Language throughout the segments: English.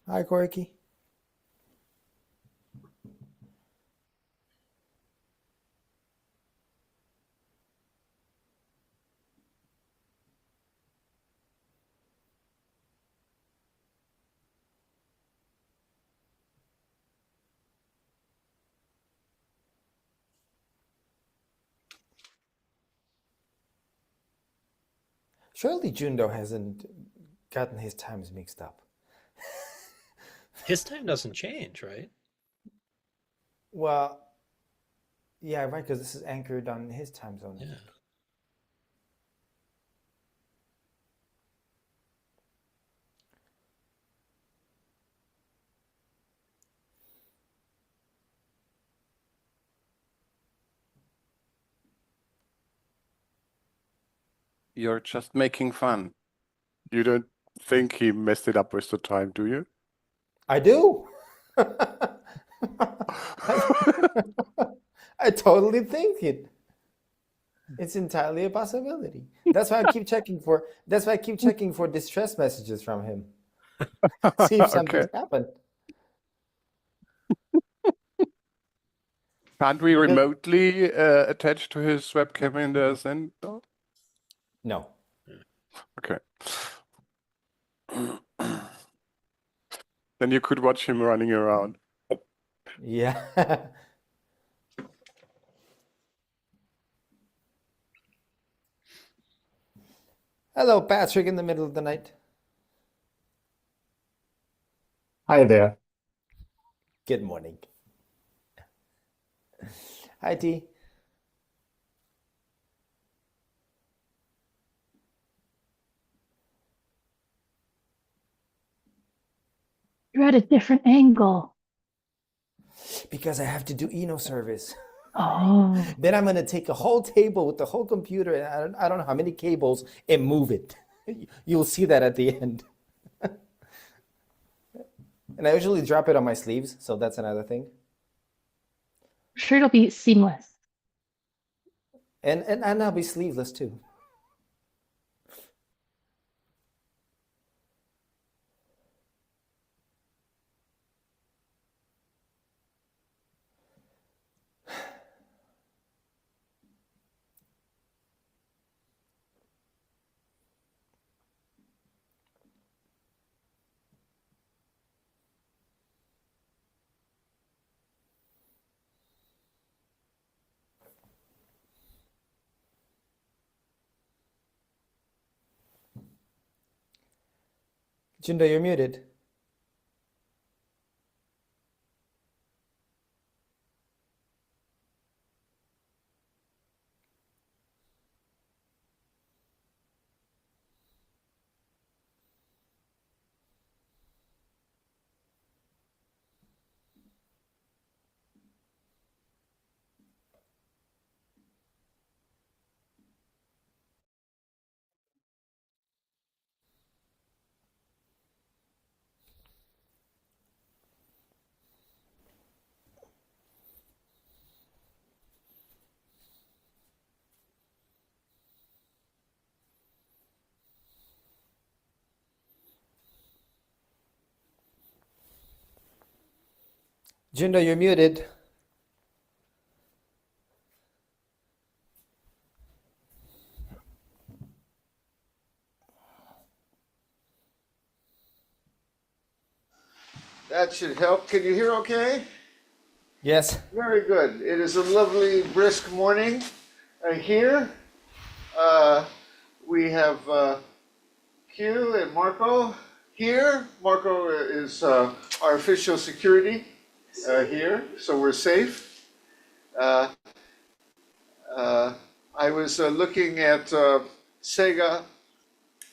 Hi, Corky. Surely Jundo hasn't gotten his times mixed up. His time doesn't change, right? Well, yeah, right, because this is anchored on his time zone, I Yeah. think. You're just making fun. You don't think he messed it up with the time, do you? I do. I totally think it. It's entirely a possibility. That's why I keep checking for. That's why I keep checking for distress messages from him. See if Okay. something's happened. Can't we Because remotely attach to his webcam in the Zen? no. Okay. Then you could watch him running around. Yeah. Hello, Patrick, in the middle of the night. Hi there. Good morning. Hi, T. You're at a different angle. Because I have to do Eno service. Oh, Then I'm going to take a whole table with the whole computer, and I don't know how many cables, and move it. You'll see that at the end. And I usually drop it on my sleeves, so that's another thing. I'm sure it'll be seamless. And I'll be sleeveless too. Jindo, you're muted. Jindo, you're muted. That should help. Can you hear okay? Yes. Very good. It is a lovely, brisk morning here. We have Q and Marco here. Marco is our official security here, so we're safe. I was looking at Sega,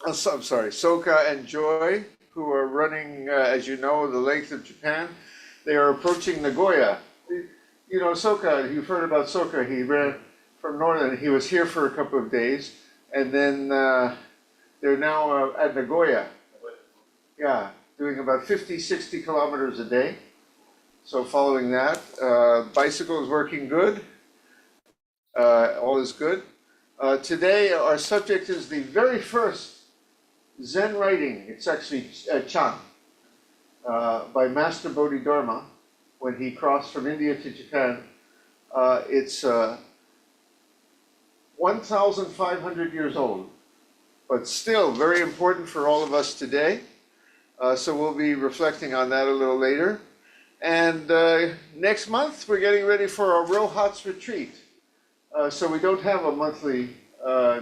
I'm sorry, Soka and Joy, who are running, as you know, the length of Japan. They are approaching Nagoya. You know, Soka, you've heard about Soka. He ran from Northern. He was here for a couple of days, and then they're now at Nagoya. Yeah, doing about 50, 60 kilometers a day. So following that, bicycle is working good. All is good. Today, our subject is the very first Zen writing. It's actually Chan. by Master Bodhidharma when he crossed from India to Japan. It's 1,500 years old, but still very important for all of us today. So we'll be reflecting on that a little later. And next month, we're getting ready for our Rohats retreat. So we don't have a monthly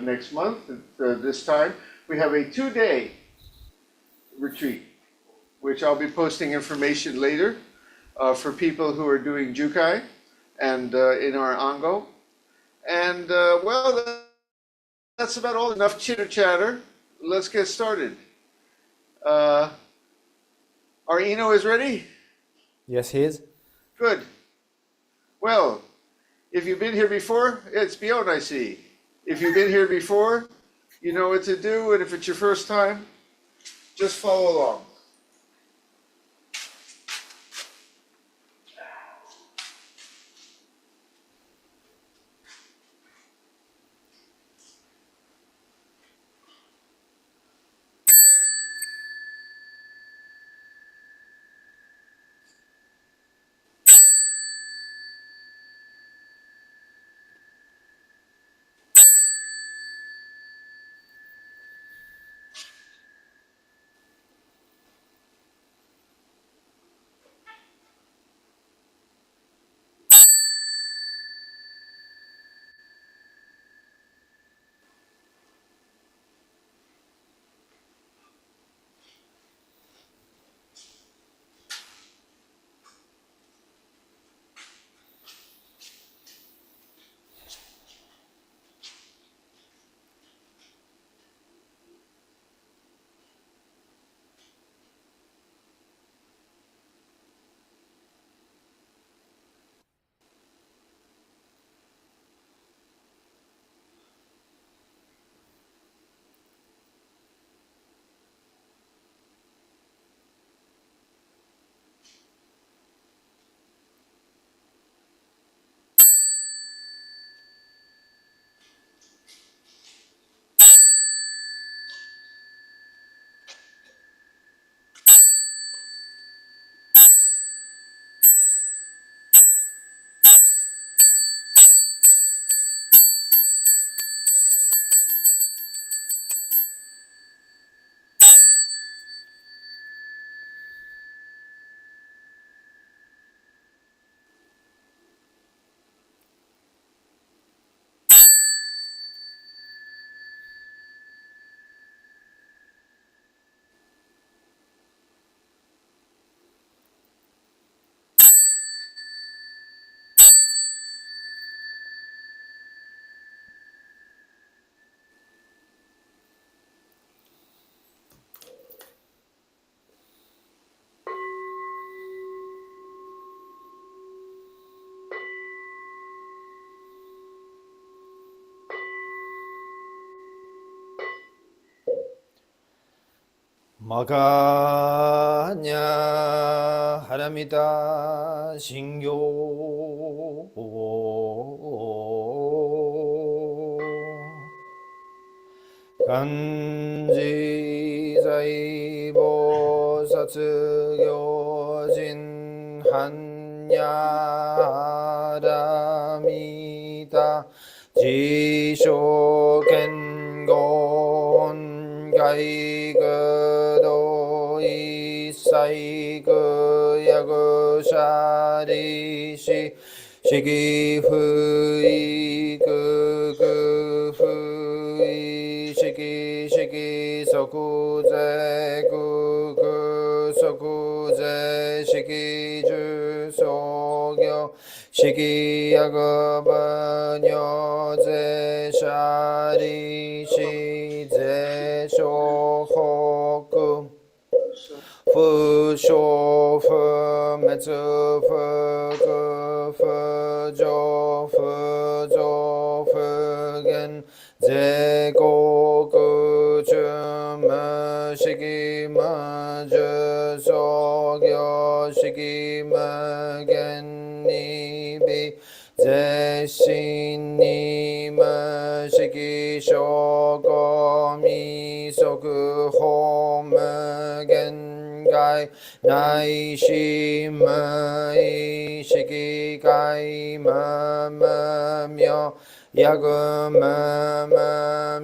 next month this time. We have a 2-day retreat, which I'll be posting information later for people who are doing Jukai and in our Ango. And well, that's about all. Enough chitter chatter. Let's get started. Our Eno is ready? Yes, he is. Good. Well, if you've been here before, it's Bjorn, I see. If you've been here before, you know what to do, and if it's your first time, just follow along. Makanya haramita shingyo kanji zaibo satsugyo hanya haramita jisho kengon gaigodo isai yago sharishi shiki fui gu fui shiki shiki sokuze gu sokuze shiki ju sogyo shiki yago banyo ze sharishi ze shohoku fu shou fu metsu fu gu fu zhou fu gen ze go gu chu mu shiki mu ju so gyo shiki mu gen ni bi ze shin ni mu shiki shou go mi soku ho mu gen Zazenkai Nai Shi Mai Shiki Kai Myo Yagu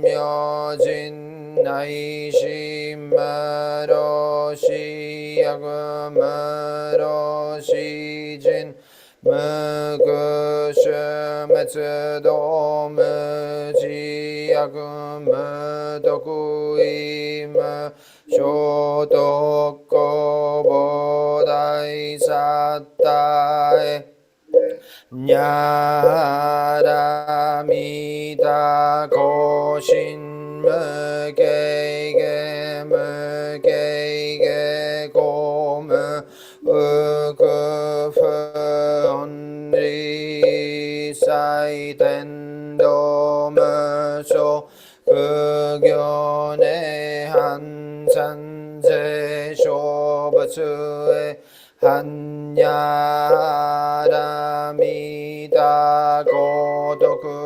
Myo Jin Nai Shi Maro Shi Yagu Maro Shi Jin Mukushu Metsudo Muji Yagu Mudokui Shotoko Bodai Satai Nyaramita Koshin Mugege Komu Ukufu Onri Saitendo Musho Kugyone Hansanze Shobutsue Hanyaramita Kotoku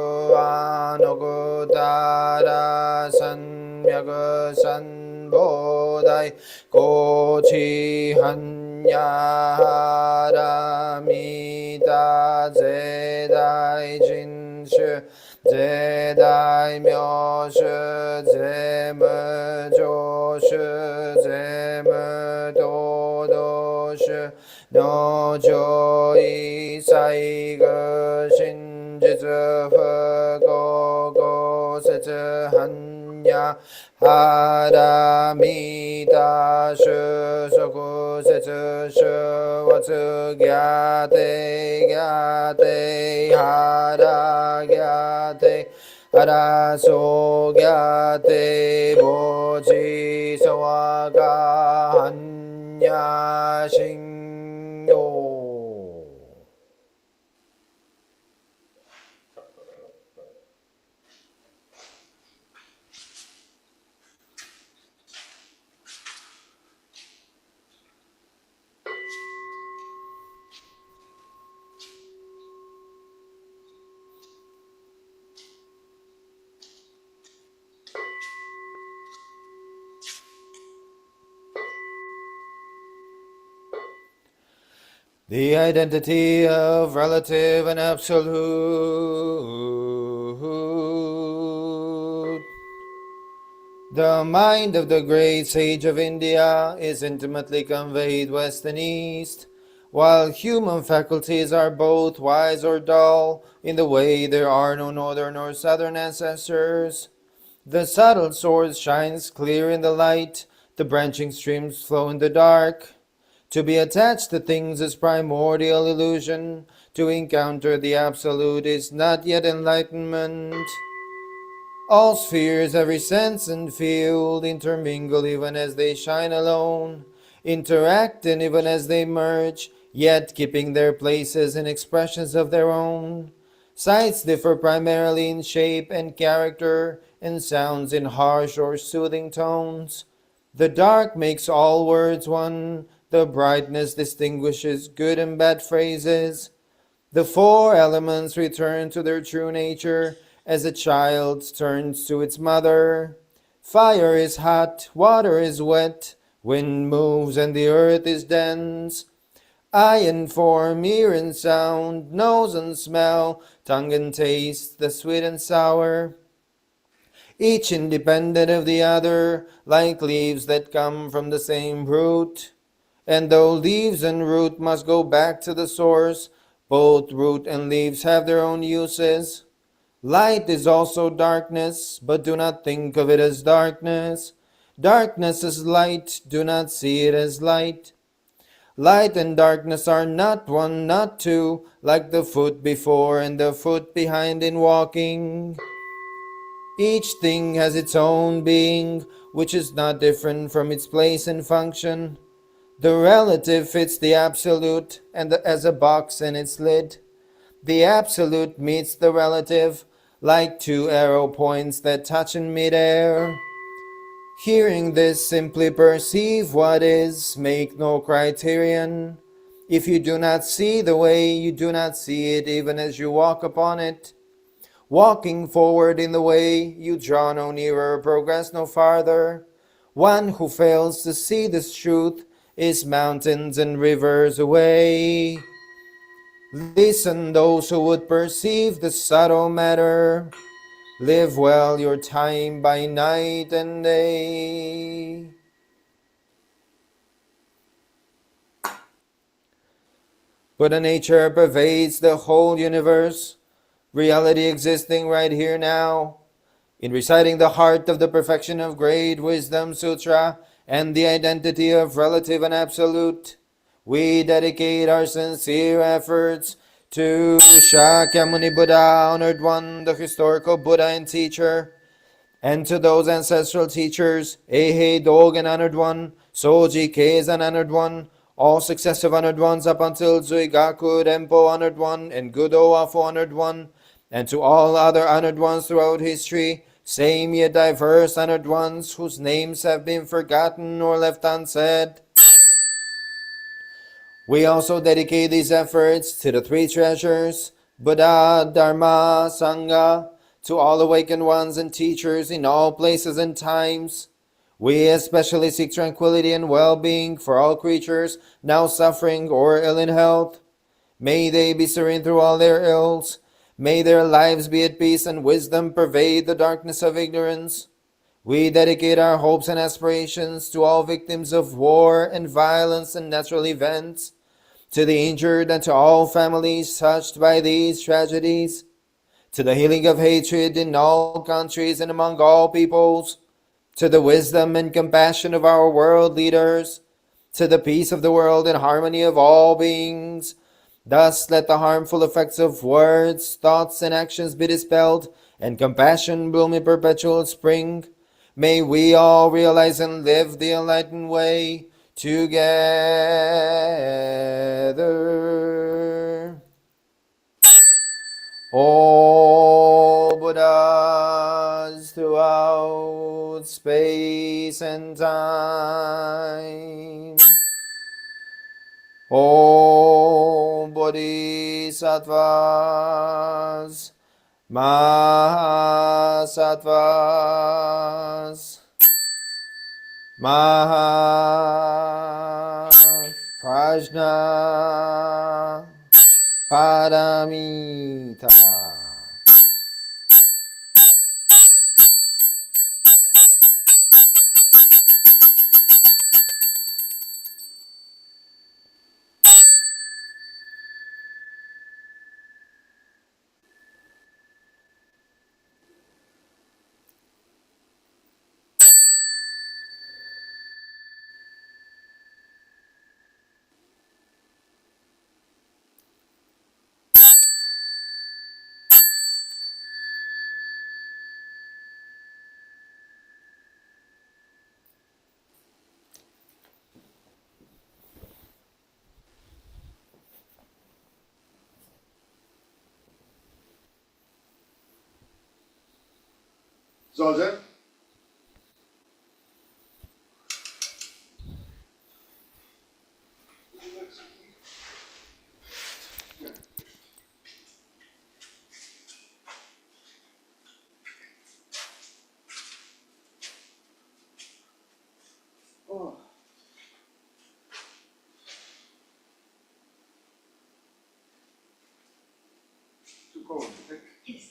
Anokutara Sanmyaku Sanbodai Kochi Hanyaramita Zedai Jinshu Zedai Myoshu Zemu Joshu Zemu Dodoshu No Joi Saigu Shinjitsu Fugogo Setsu Hanya Haramita Shusoku Setsu Shuwatsu Gyate Hara Gyate Haraso Gyate Boji Sawaga Hanya Shinyo. The identity of relative and absolute. The mind of the great sage of India is intimately conveyed west and east, while human faculties are both wise or dull, in the way there are no northern or southern ancestors. The subtle source shines clear in the light, the branching streams flow in the dark. To be attached to things is primordial illusion. To encounter the absolute is not yet enlightenment. All spheres, every sense and field, intermingle even as they shine alone, interact and even as they merge, yet keeping their places in expressions of their own. Sights differ primarily in shape and character, and sounds in harsh or soothing tones. The dark makes all words one. The brightness distinguishes good and bad phrases. The four elements return to their true nature as a child turns to its mother. Fire is hot, water is wet, wind moves and the earth is dense. Eye and form, ear and sound, nose and smell, tongue and taste, the sweet and sour. Each independent of the other, like leaves that come from the same root. And though leaves and root must go back to the source, both root and leaves have their own uses. Light is also darkness, but do not think of it as darkness. Darkness is light, do not see it as light. Light and darkness are not one, not two, like the foot before and the foot behind in walking. Each thing has its own being, which is not different from its place and function. The relative fits the absolute and as a box in its lid. The absolute meets the relative, like two arrow points that touch in midair. Hearing this, simply perceive what is, make no criterion. If you do not see the way, you do not see it even as you walk upon it. Walking forward in the way, you draw no nearer, progress no farther. One who fails to see this truth is mountains and rivers away. Listen, those who would perceive the subtle matter. Live well your time by night and day. Buddha nature pervades the whole universe, reality existing right here now. In reciting the heart of the perfection of great wisdom sutra and the identity of relative and absolute, we dedicate our sincere efforts to Shakyamuni Buddha, honored one, the historical Buddha and teacher, and to those ancestral teachers, Eihei Dogen honored one, Soji Keizan honored one, all successive honored ones up until Zuigaku Rempo honored one, and Gudo Afo honored one, and to all other honored ones throughout history, same yet diverse honored ones whose names have been forgotten or left unsaid. We also dedicate these efforts to the three treasures, Buddha, Dharma, Sangha, to all awakened ones and teachers in all places and times. We especially seek tranquility and well-being for all creatures now suffering or ill in health. May they be serene through all their ills. May their lives be at peace and wisdom pervade the darkness of ignorance. We dedicate our hopes and aspirations to all victims of war and violence and natural events, to the injured and to all families touched by these tragedies, to the healing of hatred in all countries and among all peoples, to the wisdom and compassion of our world leaders, to the peace of the world and harmony of all beings. Thus let the harmful effects of words, thoughts, and actions be dispelled, and compassion bloom in perpetual spring. May we all realize and live the enlightened way together. All Buddhas throughout space and time. All Bodhisattvas, Mahasattvas, Mahaprajna, Paramita. Zazen? Oh. Too cold. Yes.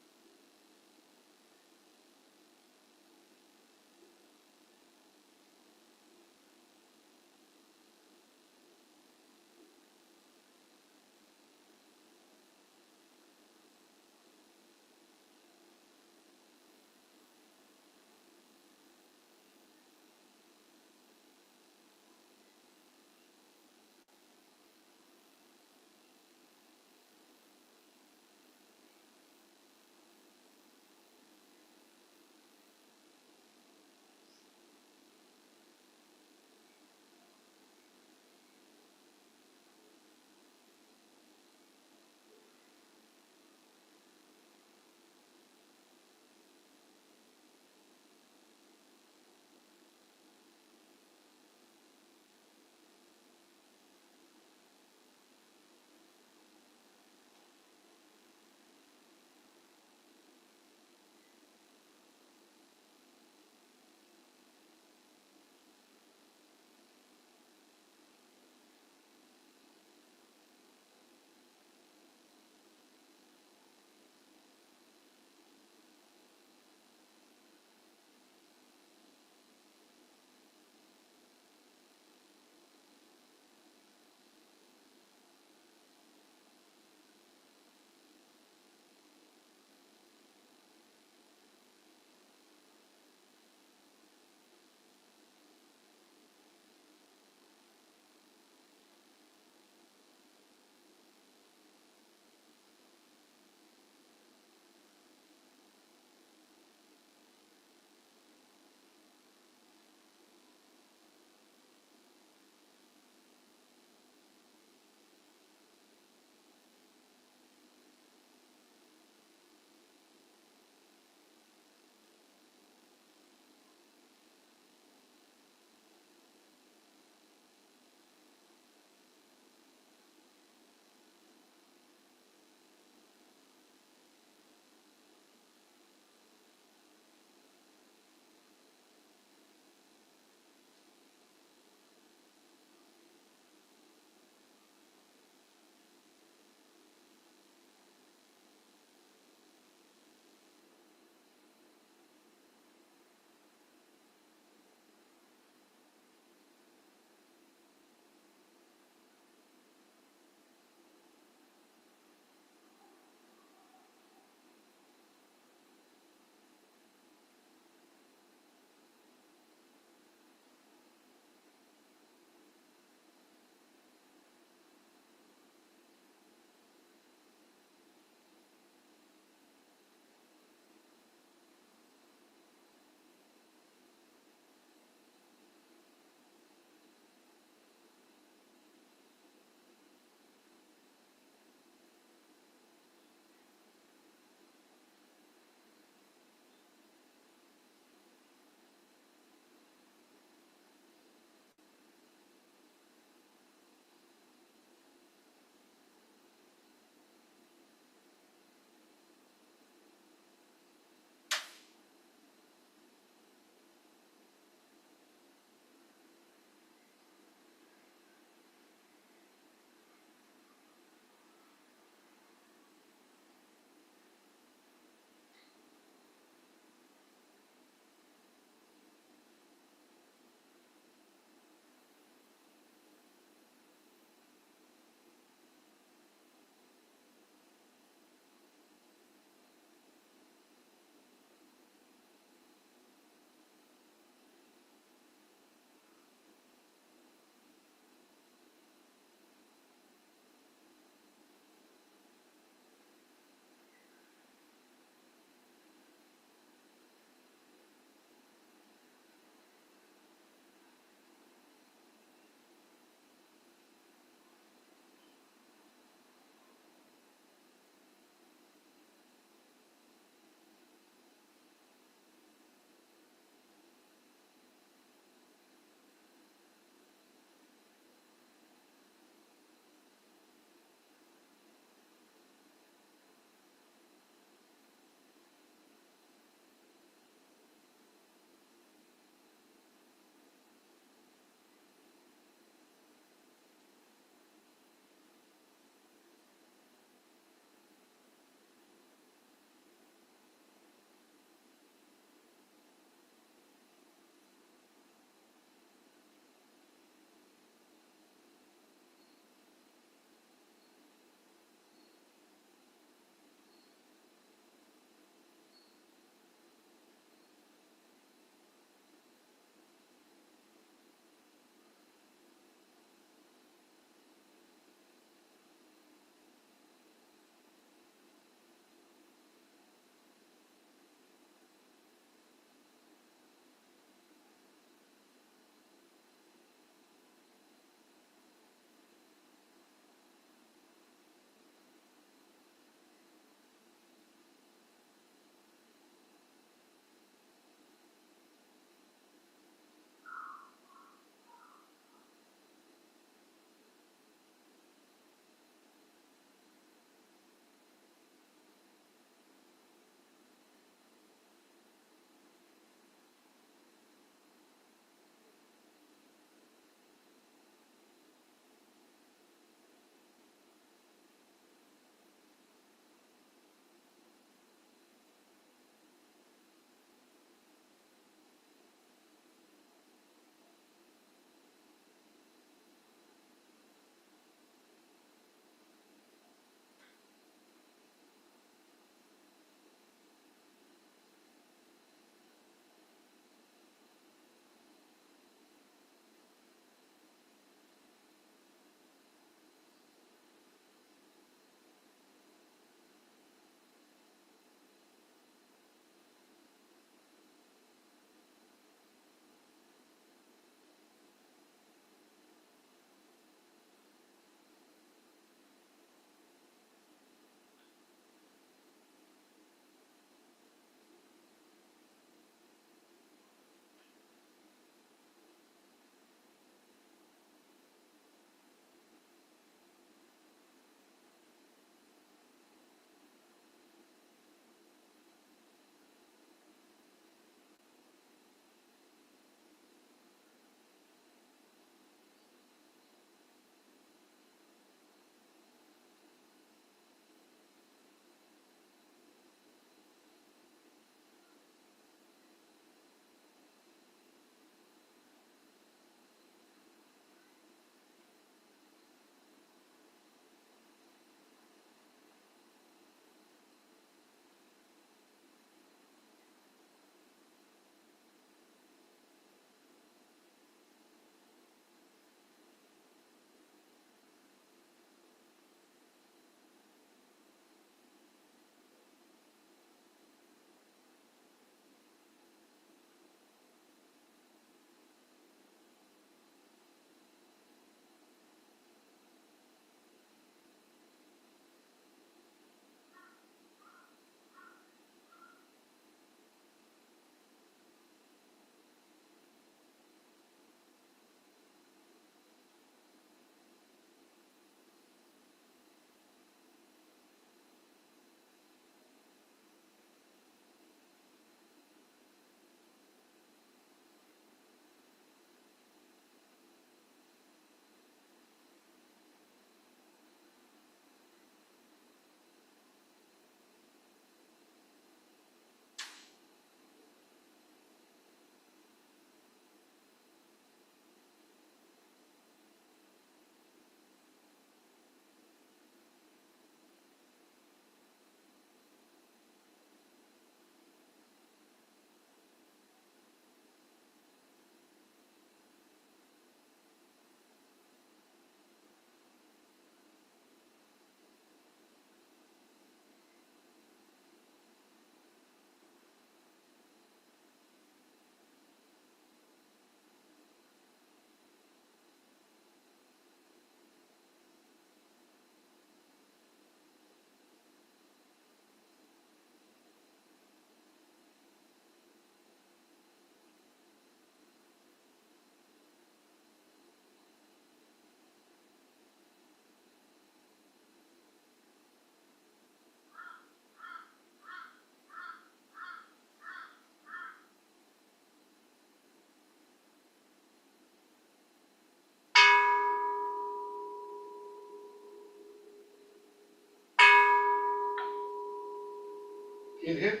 Kinhin?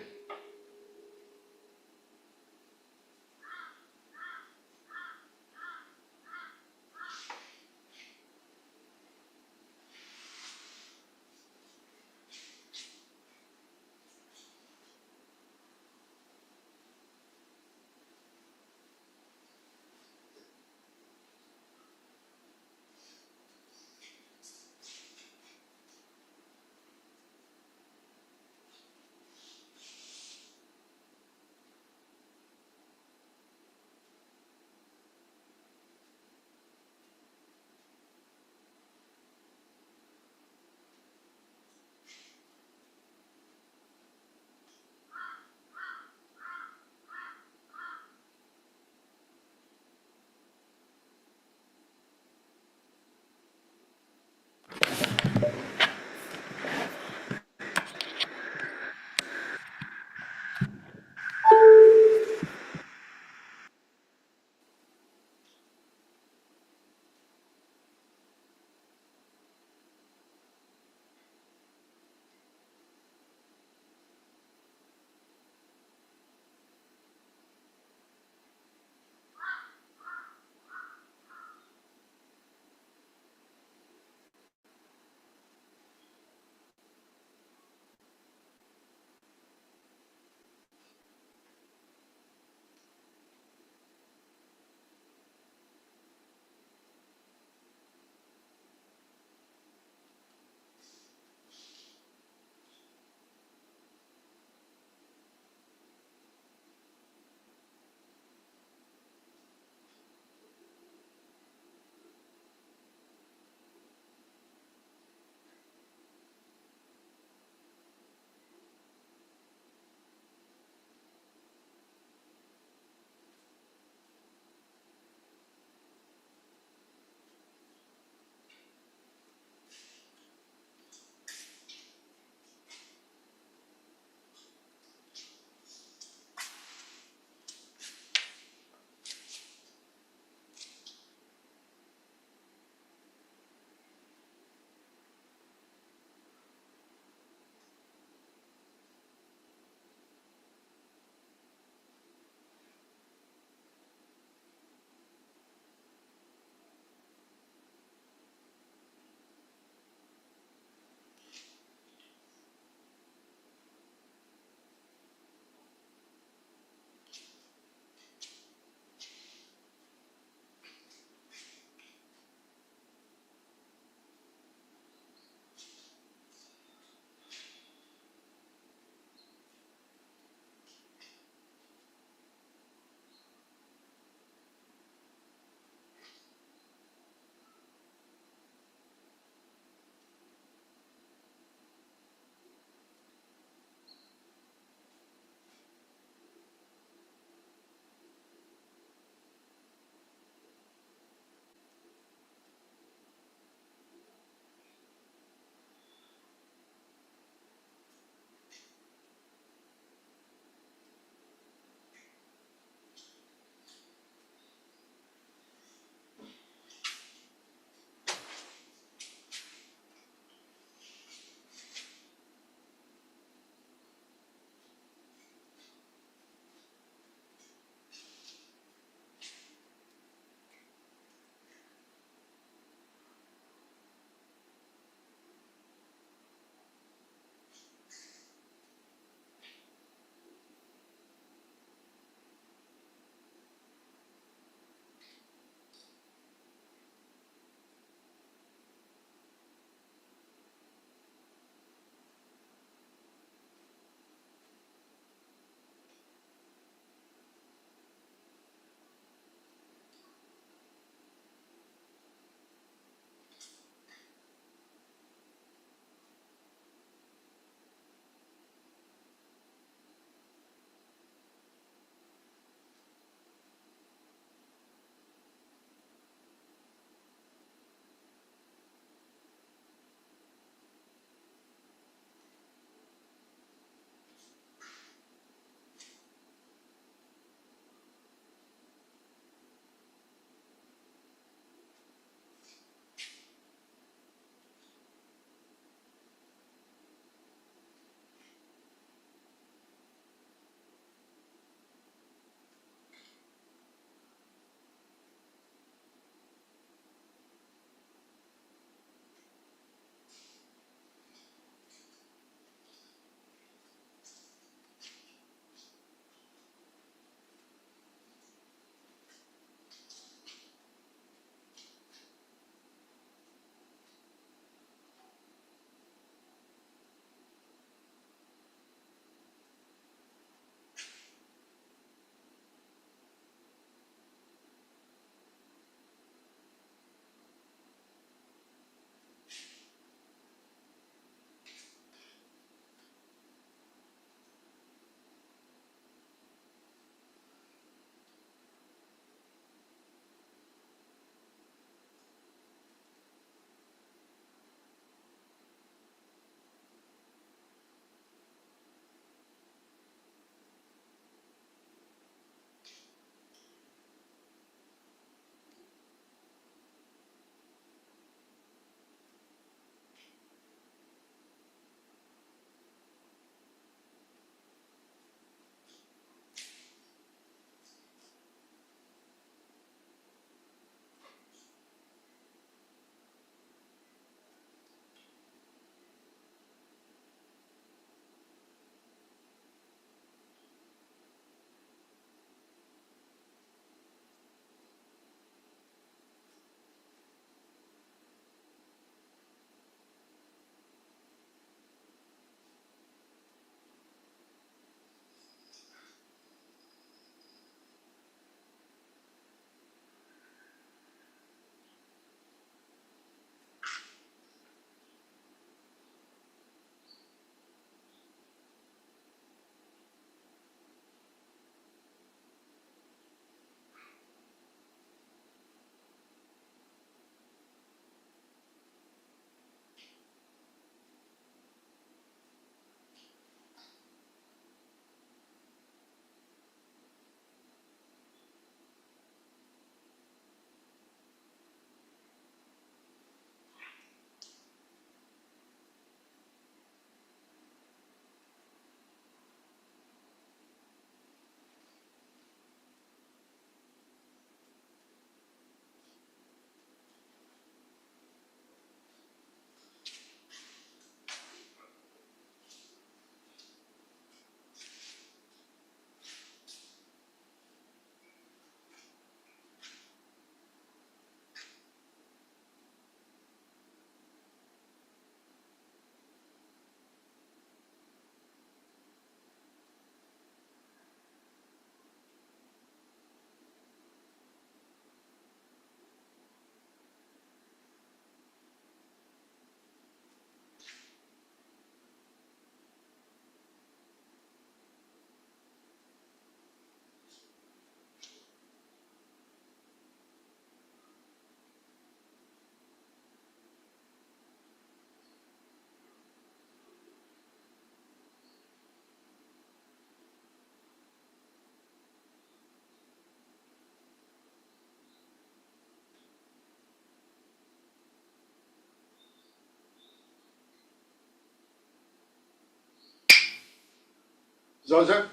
Zazen?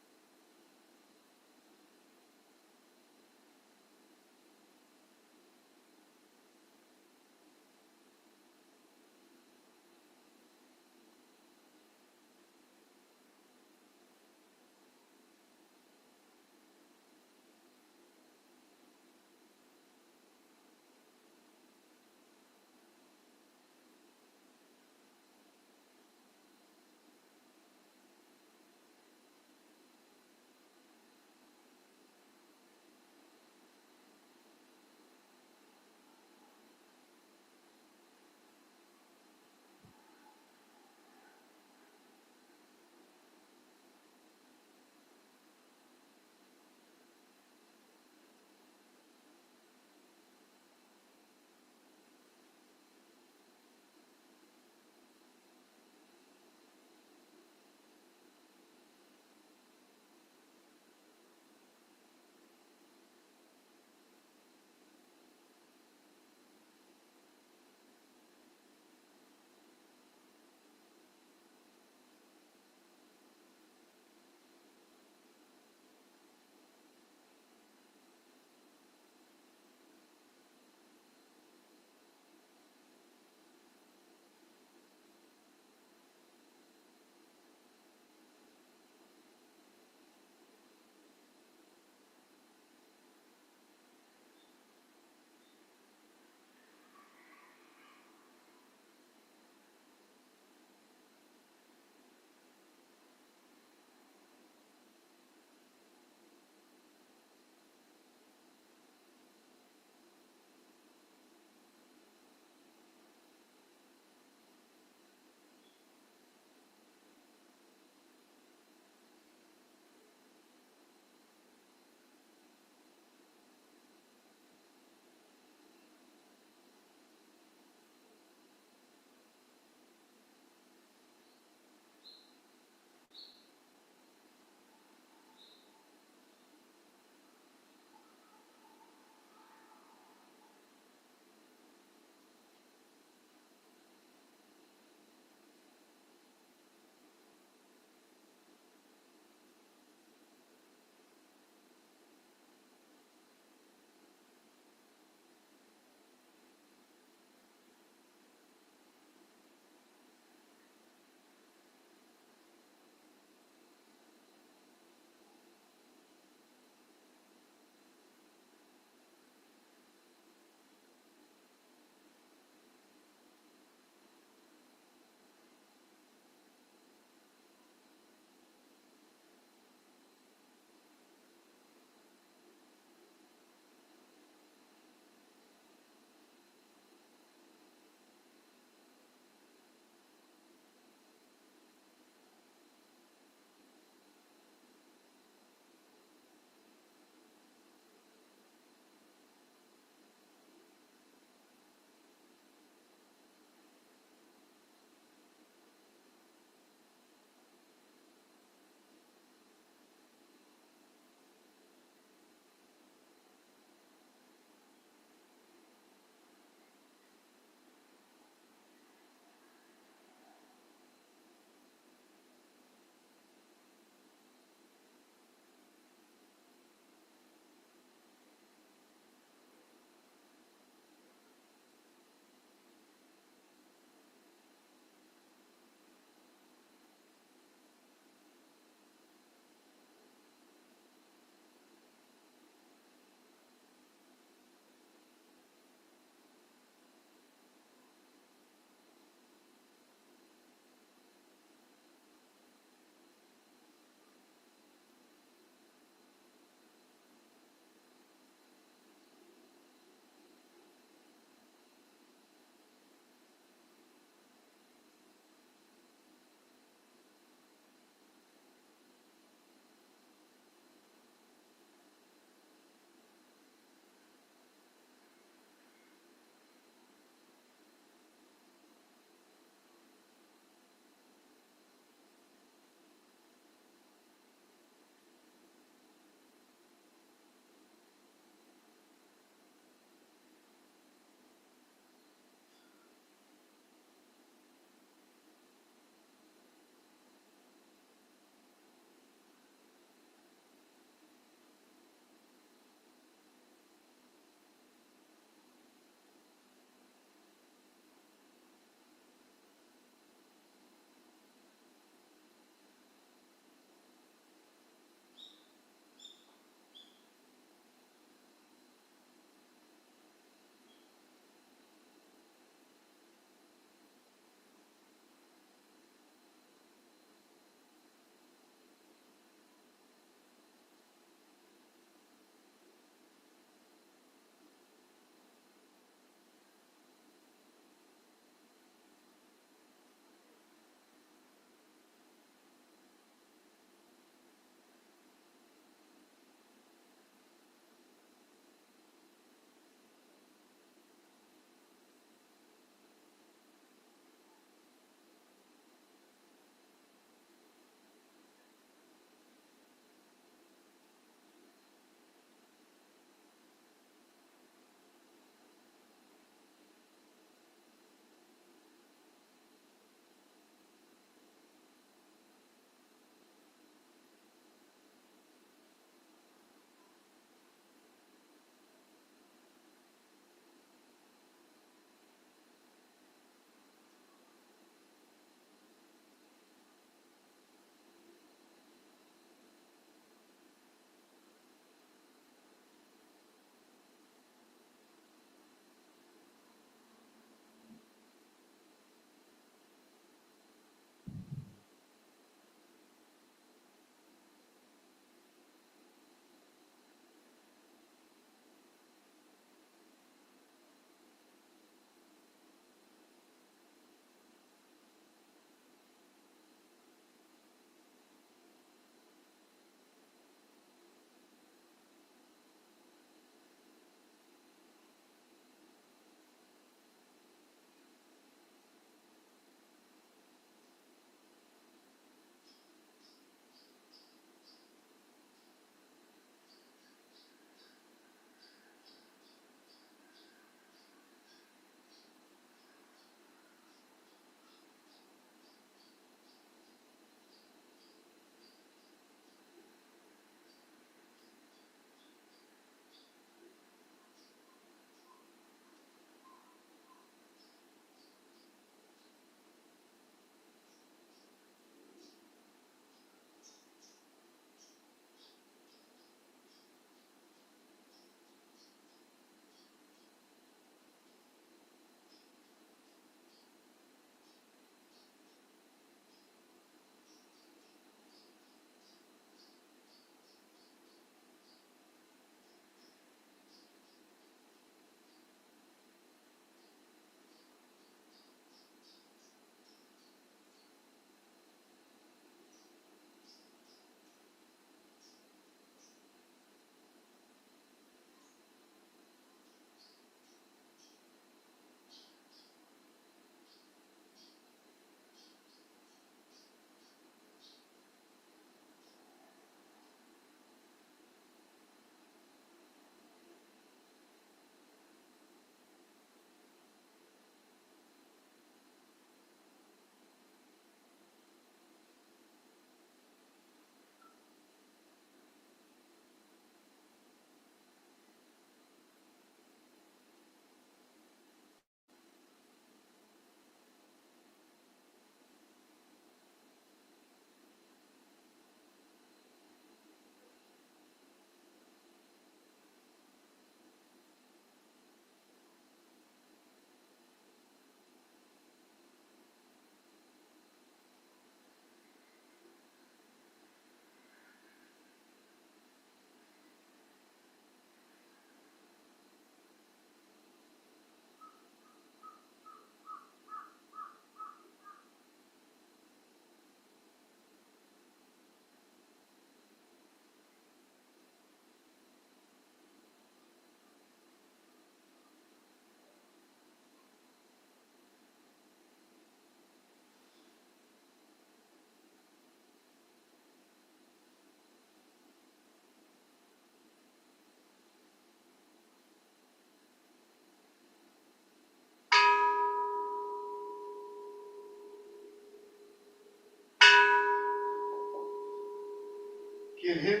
Kinhin.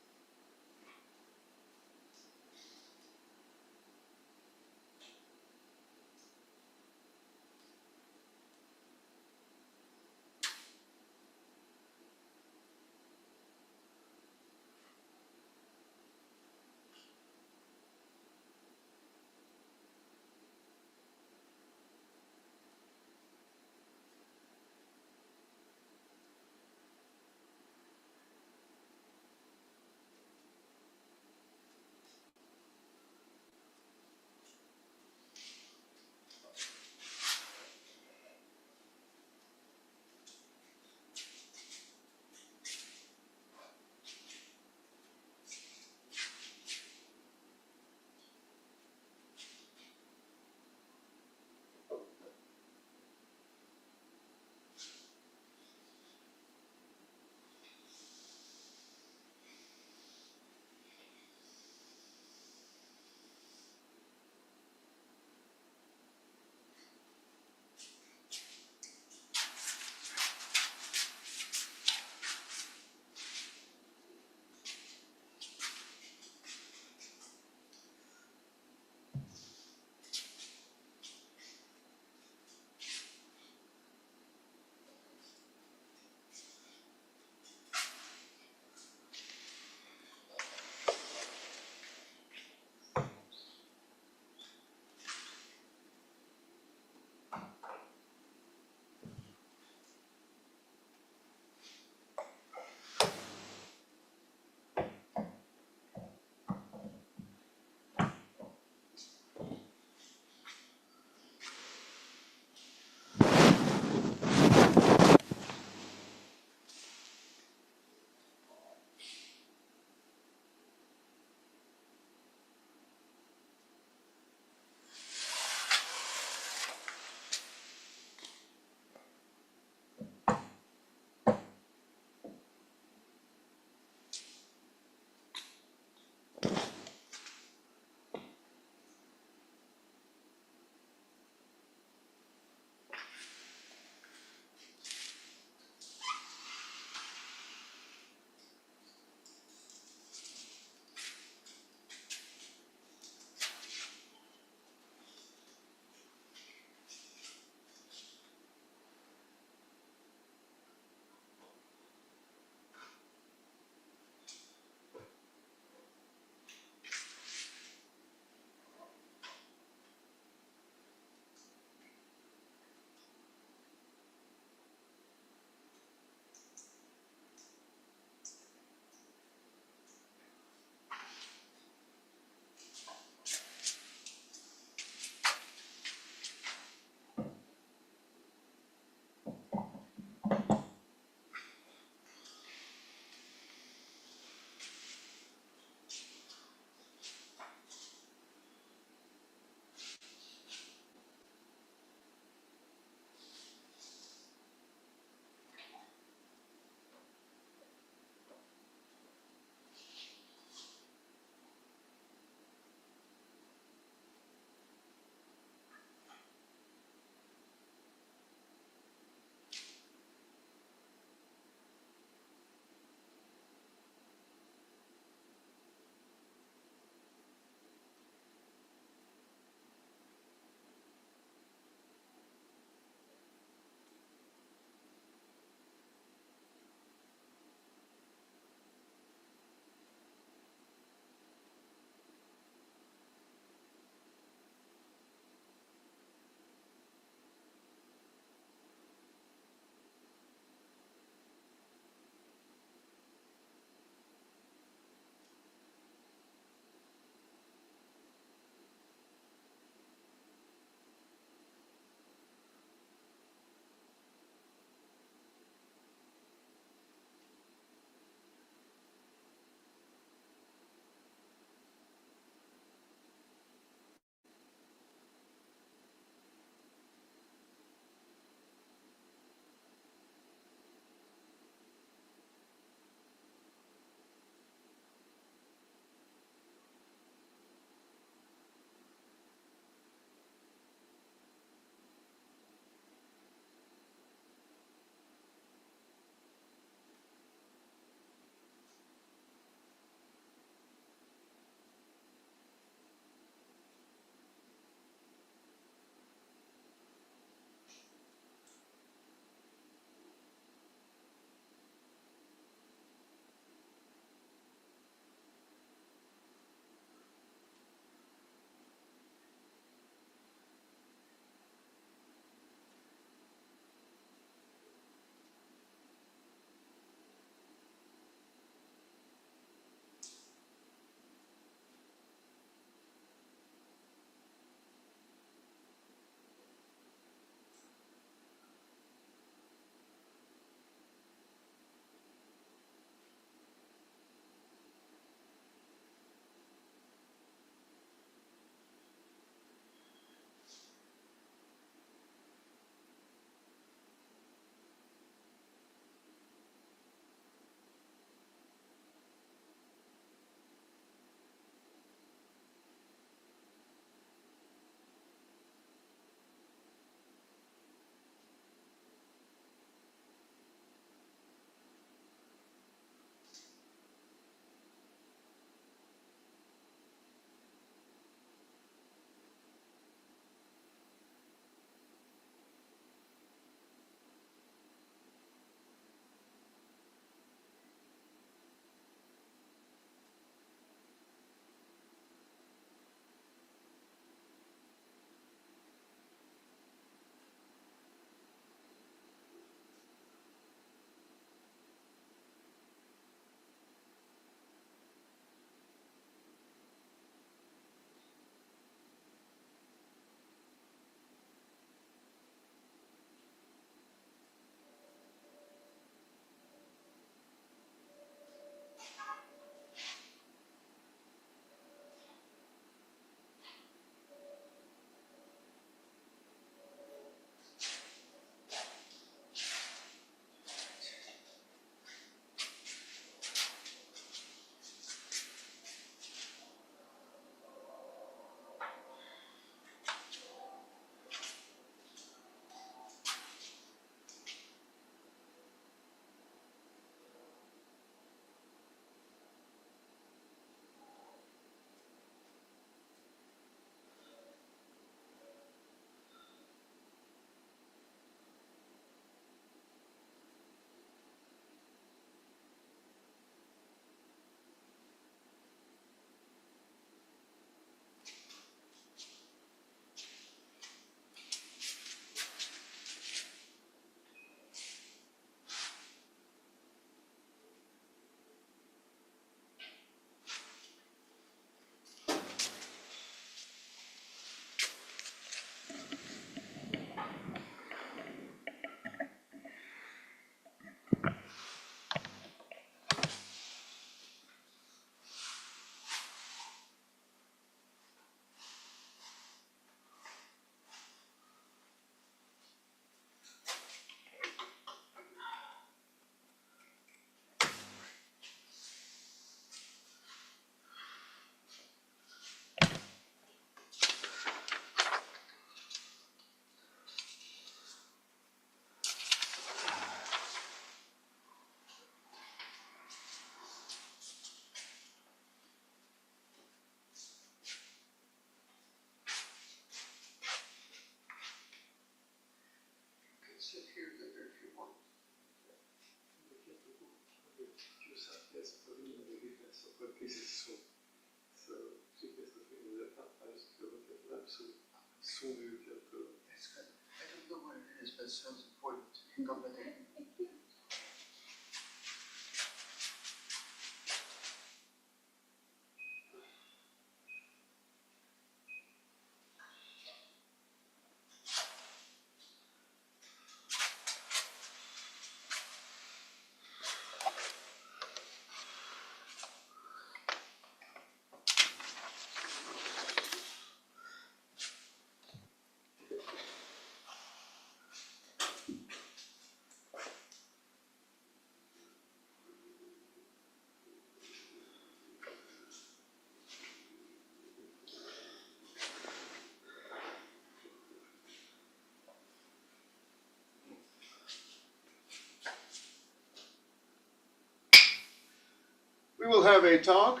We will have a talk.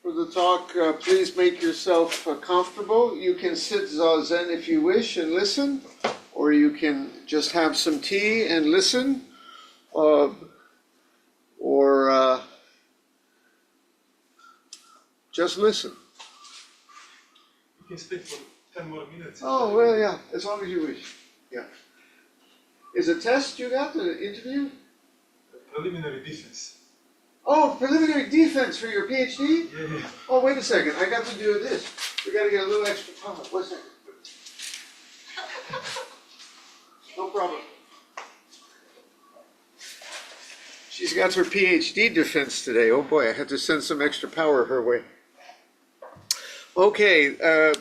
For the talk, please make yourself comfortable. You can sit zazen if you wish and listen, or you can just have some tea and listen, or just listen. You can stay for 10 more minutes. Oh, well, yeah, as long as you wish. Yeah. Is a test you got, the interview? Preliminary defense. Oh, preliminary defense for your PhD? Yeah. Oh, wait a second, I got to do this. We got to get a little extra time. 1 second. No problem. She's got her PhD defense today. Oh boy, I had to send some extra power her way. Okay,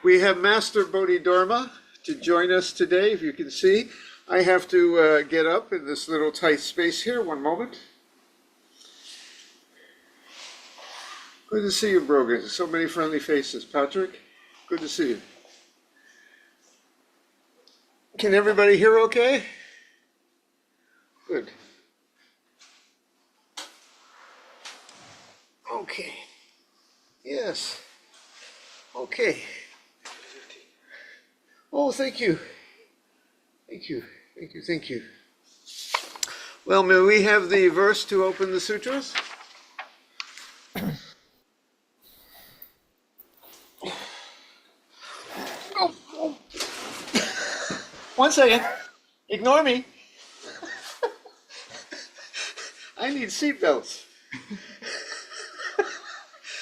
we have Master Bodhidharma to join us today, if you can see. I have to get up in this little tight space here. 1 moment. Good to see you, Brogan. So many friendly faces. Patrick, good to see you. Can everybody hear okay? Good. Okay. Yes. Okay. Oh, thank you. Thank you. Thank you. Thank you. Well, may we have the verse to open the sutras? Oh. 1 second. Ignore me. I need seatbelts.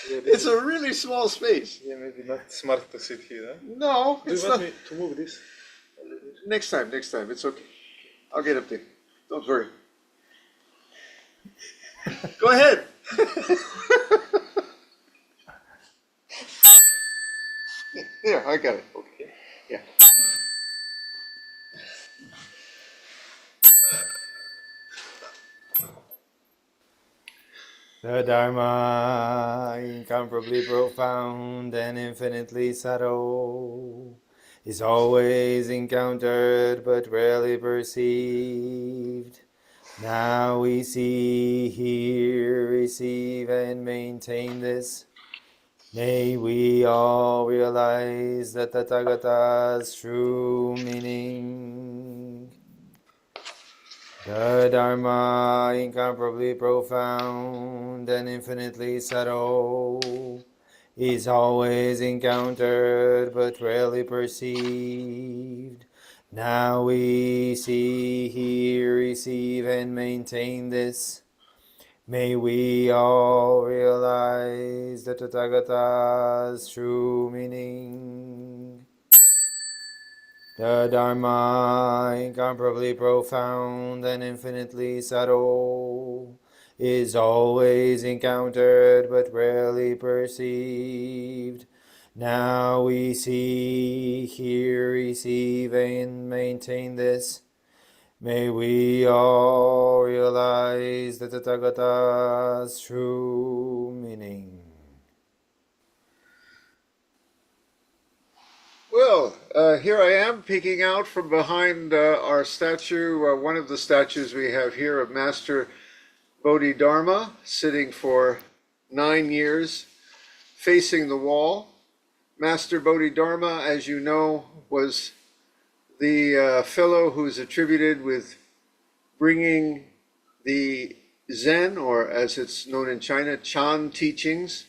It's a really small space. Yeah, maybe not smart to sit here, huh? No, Do you it's want not. me to move this? Next time, it's okay. I'll get up there. Don't worry. Go ahead. There, I got it. Okay. Yeah. The Dharma, incomparably profound and infinitely subtle, is always encountered but rarely perceived. Now we see, hear, receive, and maintain this. May we all realize the Tathagata's true meaning. The Dharma, incomparably profound and infinitely subtle, is always encountered but rarely perceived. Now we see, hear, receive, and maintain this. May we all realize the Tathagata's true meaning. The Dharma, incomparably profound and infinitely subtle, is always encountered but rarely perceived. Now we see, hear, receive, and maintain this. May we all realize the Tathagata's true meaning. Well, here I am peeking out from behind our statue, one of the statues we have here of Master Bodhidharma, sitting for 9 years, facing the wall. Master Bodhidharma, as you know, was the fellow who's attributed with bringing the Zen, or as it's known in China, Chan teachings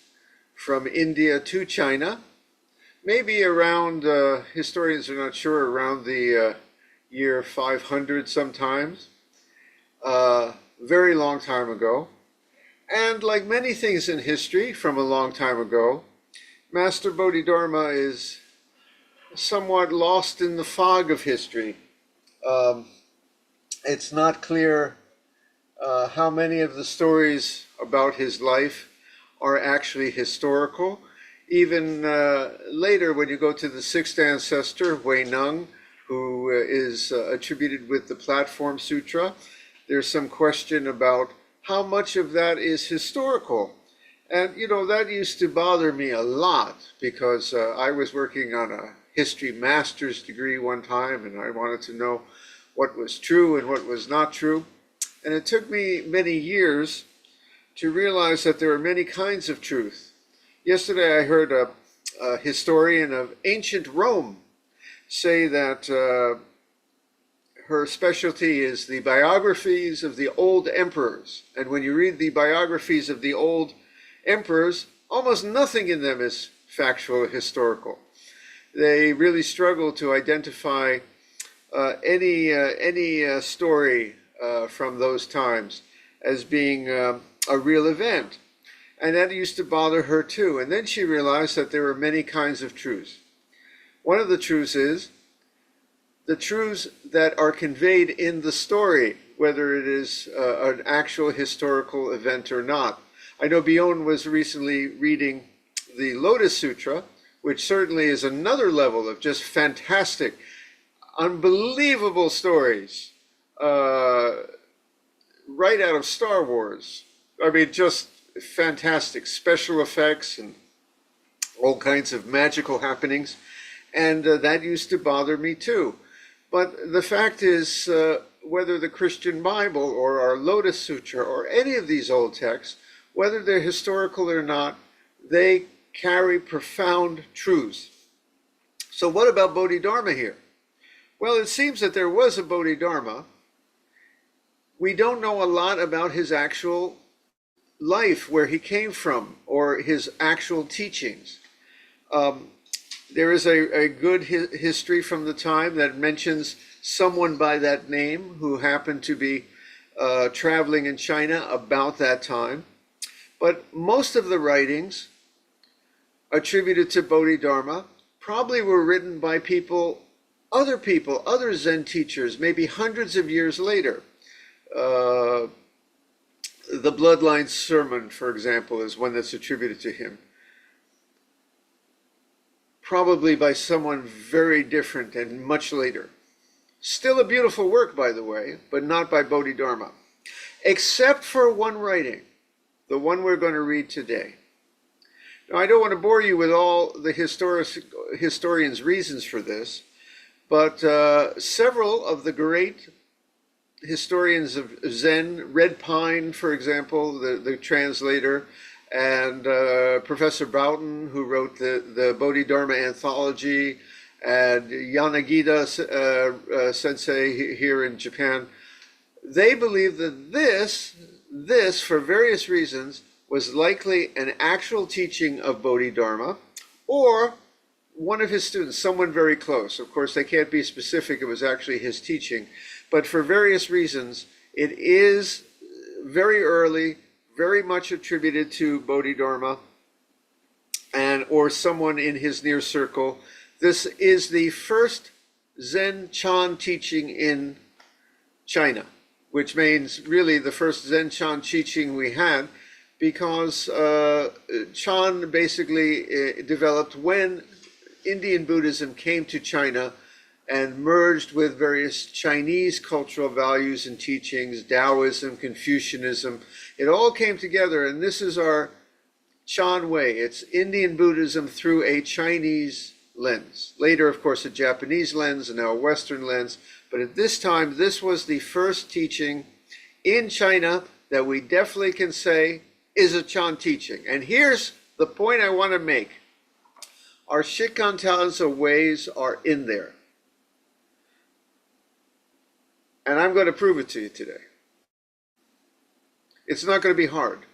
from India to China. Maybe around, historians are not sure, around the year 500 sometimes. Very long time ago. And like many things in history from a long time ago, Master Bodhidharma is somewhat lost in the fog of history. It's not clear how many of the stories about his life are actually historical. Even later, when you go to the sixth ancestor, Wei Neng, who is attributed with the Platform Sutra, there's some question about how much of that is historical. And, you know, that used to bother me a lot because I was working on a history master's degree one time, and I wanted to know what was true and what was not true. And it took me many years to realize that there are many kinds of truth. Yesterday I heard a historian of ancient Rome say that her specialty is the biographies of the old emperors. And when you read the biographies of the old emperors, almost nothing in them is factual or historical. They really struggle to identify any story from those times as being a real event. And that used to bother her too. And then she realized that there were many kinds of truths. One of the truths is the truths that are conveyed in the story, whether it is an actual historical event or not. I know Bjorn was recently reading the Lotus Sutra, which certainly is another level of just fantastic, unbelievable stories, right out of Star Wars. I mean, just fantastic special effects and all kinds of magical happenings. And that used to bother me too. But the fact is, whether the Christian Bible or our Lotus Sutra or any of these old texts, whether they're historical or not, they carry profound truths. So what about Bodhidharma here? Well, it seems that there was a Bodhidharma. We don't know a lot about his actual life, where he came from, or his actual teachings. There is a good history from the time that mentions someone by that name who happened to be traveling in China about that time. But most of the writings attributed to Bodhidharma probably were written by other Zen teachers, maybe hundreds of years later. The Bloodline Sermon, for example, is one that's attributed to him. Probably by someone very different and much later. Still a beautiful work, by the way, but not by Bodhidharma. Except for one writing, the one we're going to read today. Now, I don't want to bore you with all the historians' reasons for this, but several of the great historians of Zen, Red Pine, for example, the translator, and Professor Boughton, who wrote the Bodhidharma Anthology, and Yanagida Sensei here in Japan, they believe that this, for various reasons, was likely an actual teaching of Bodhidharma, or one of his students, someone very close. Of course, they can't be specific, it was actually his teaching. But for various reasons, it is very early, very much attributed to Bodhidharma or someone in his near circle. This is the first Zen Chan teaching in China, which means really the first Zen Chan teaching we had, because Chan basically developed when Indian Buddhism came to China and merged with various Chinese cultural values and teachings, Taoism, Confucianism. It all came together, and this is our Chan way. It's Indian Buddhism through a Chinese lens. Later, of course, a Japanese lens, and now a Western lens. But at this time, this was the first teaching in China that we definitely can say is a Chan teaching. And here's the point I want to make. Our Shikantaza ways are in there. And I'm going to prove it to you today. It's not going to be hard.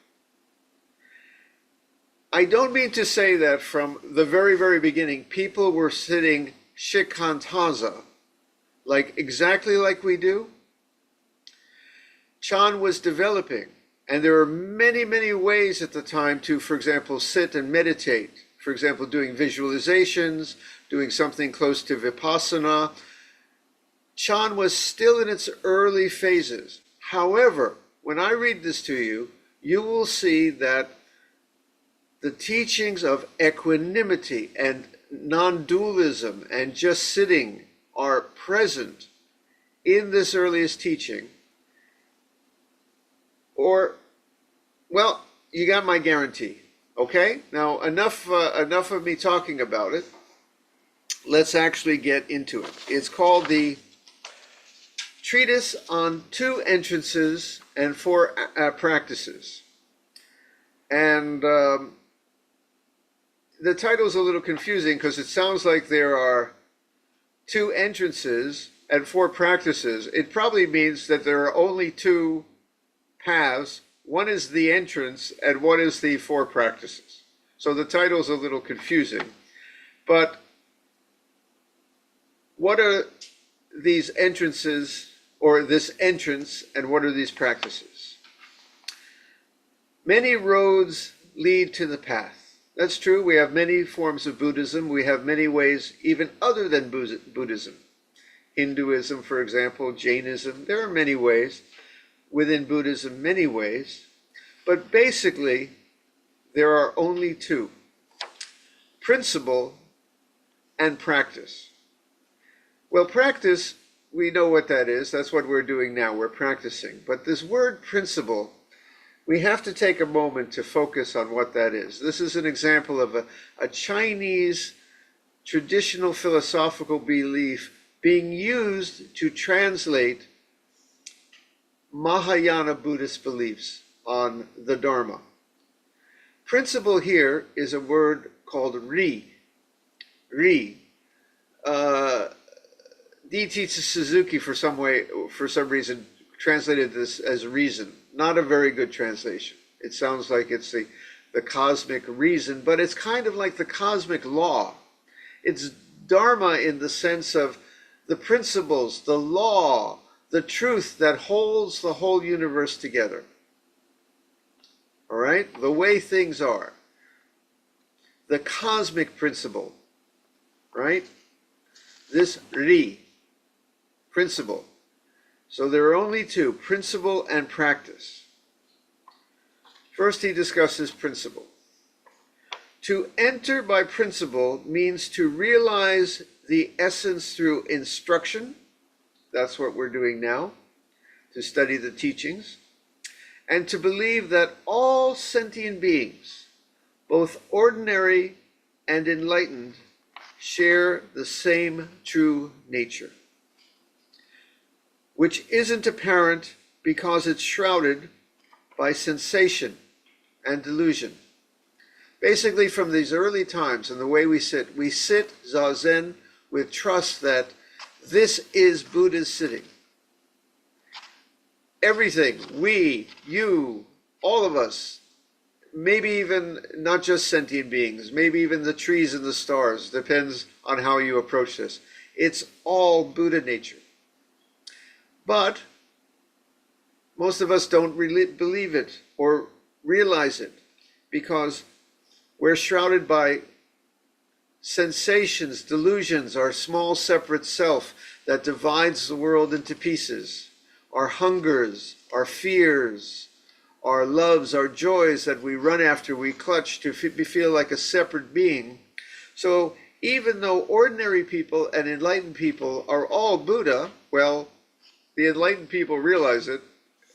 I don't mean to say that from the very, very beginning, people were sitting Shikantaza, exactly like we do. Chan was developing, and there were many, many ways at the time to, for example, sit and meditate. For example, doing visualizations, doing something close to Vipassana. Chan was still in its early phases. However, when I read this to you, you will see that the teachings of equanimity and non-dualism and just sitting are present in this earliest teaching. Or, well, you got my guarantee, okay? Now, enough of me talking about it. Let's actually get into it. It's called the Treatise on 2 Entrances and 4 Practices. And the title is a little confusing because it sounds like there are 2 entrances and 4 practices. It probably means that there are only 2 paths. One is the entrance and one is the 4 practices. So the title is a little confusing. But what are these entrances, or this entrance, and what are these practices? Many roads lead to the path. That's true. We have many forms of Buddhism. We have many ways, even other than Buddhism. Hinduism, for example, Jainism. There are many ways. Within Buddhism, many ways. But basically, there are only 2: principle and practice. Well, practice, we know what that is. That's what we're doing now. We're practicing. But this word principle, we have to take a moment to focus on what that is. This is an example of a Chinese traditional philosophical belief being used to translate Mahayana Buddhist beliefs on the Dharma. Principle here is a word called ri. Ri. D.T. Suzuki, for some reason, translated this as reason. Not a very good translation. It sounds like it's the cosmic reason, but it's kind of like the cosmic law. It's Dharma in the sense of the principles, the law, the truth that holds the whole universe together. All right? The way things are. The cosmic principle. Right? This ri, principle. So there are only 2, principle and practice. First, he discusses principle. To enter by principle means to realize the essence through instruction. That's what we're doing now, to study the teachings. And to believe that all sentient beings, both ordinary and enlightened, share the same true nature, which isn't apparent because it's shrouded by sensation and delusion. Basically, from these early times and the way we sit Zazen with trust that this is Buddha's sitting. Everything, we, you, all of us, maybe even not just sentient beings, maybe even the trees and the stars, depends on how you approach this. It's all Buddha nature. But most of us don't really believe it or realize it because we're shrouded by sensations, delusions, our small separate self that divides the world into pieces, our hungers, our fears, our loves, our joys that we run after, we clutch to feel like a separate being. So even though ordinary people and enlightened people are all Buddha, well, the enlightened people realize it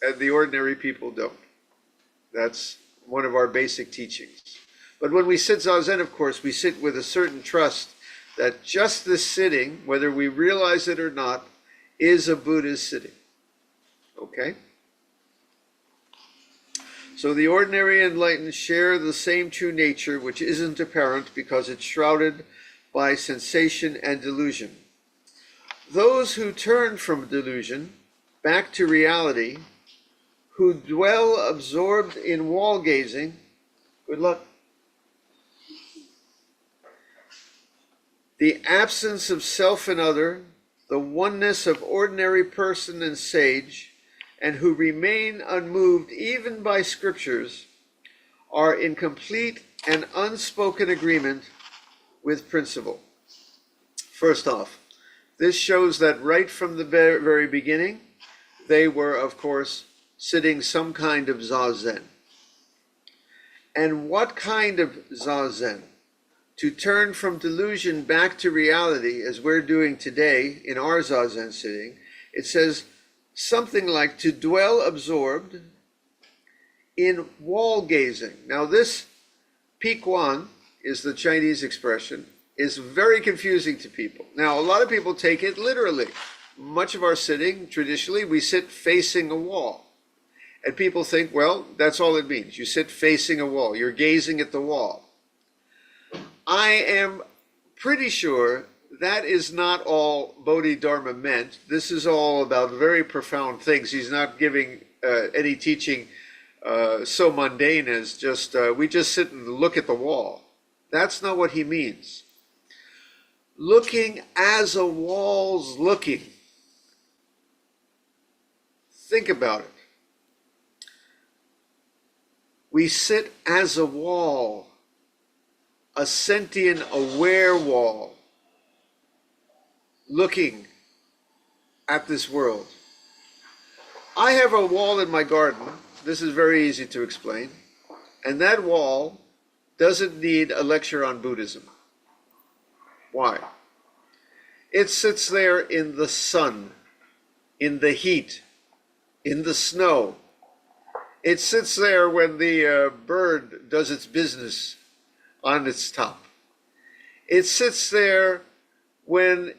and the ordinary people don't. That's one of our basic teachings. But when we sit Zazen, of course, we sit with a certain trust that just this sitting, whether we realize it or not, is a Buddha's sitting. Okay? So the ordinary enlightened share the same true nature, which isn't apparent because it's shrouded by sensation and delusion. Those who turn from delusion back to reality, who dwell absorbed in wall gazing, good luck. The absence of self and other, the oneness of ordinary person and sage, and who remain unmoved even by scriptures, are in complete and unspoken agreement with principle. First off, this shows that right from the very beginning, they were, of course, sitting some kind of Zazen. And what kind of Zazen? To turn from delusion back to reality, as we're doing today in our Zazen sitting, it says something like to dwell absorbed in wall gazing. Now this Piquan is the Chinese expression, is very confusing to people. Now a lot of people take it literally. Much of our sitting, traditionally, we sit facing a wall. And people think, well, that's all it means. You sit facing a wall, you're gazing at the wall. I am pretty sure that is not all Bodhidharma meant. This is all about very profound things. He's not giving any teaching so mundane as just, we just sit and look at the wall. That's not what he means. Looking as a wall's looking. Think about it. We sit as a wall, a sentient, aware wall, looking at this world. I have a wall in my garden. This is very easy to explain. And that wall doesn't need a lecture on Buddhism. Why? It sits there in the sun, in the heat, in the snow. It sits there when the bird does its business on its top. It sits there when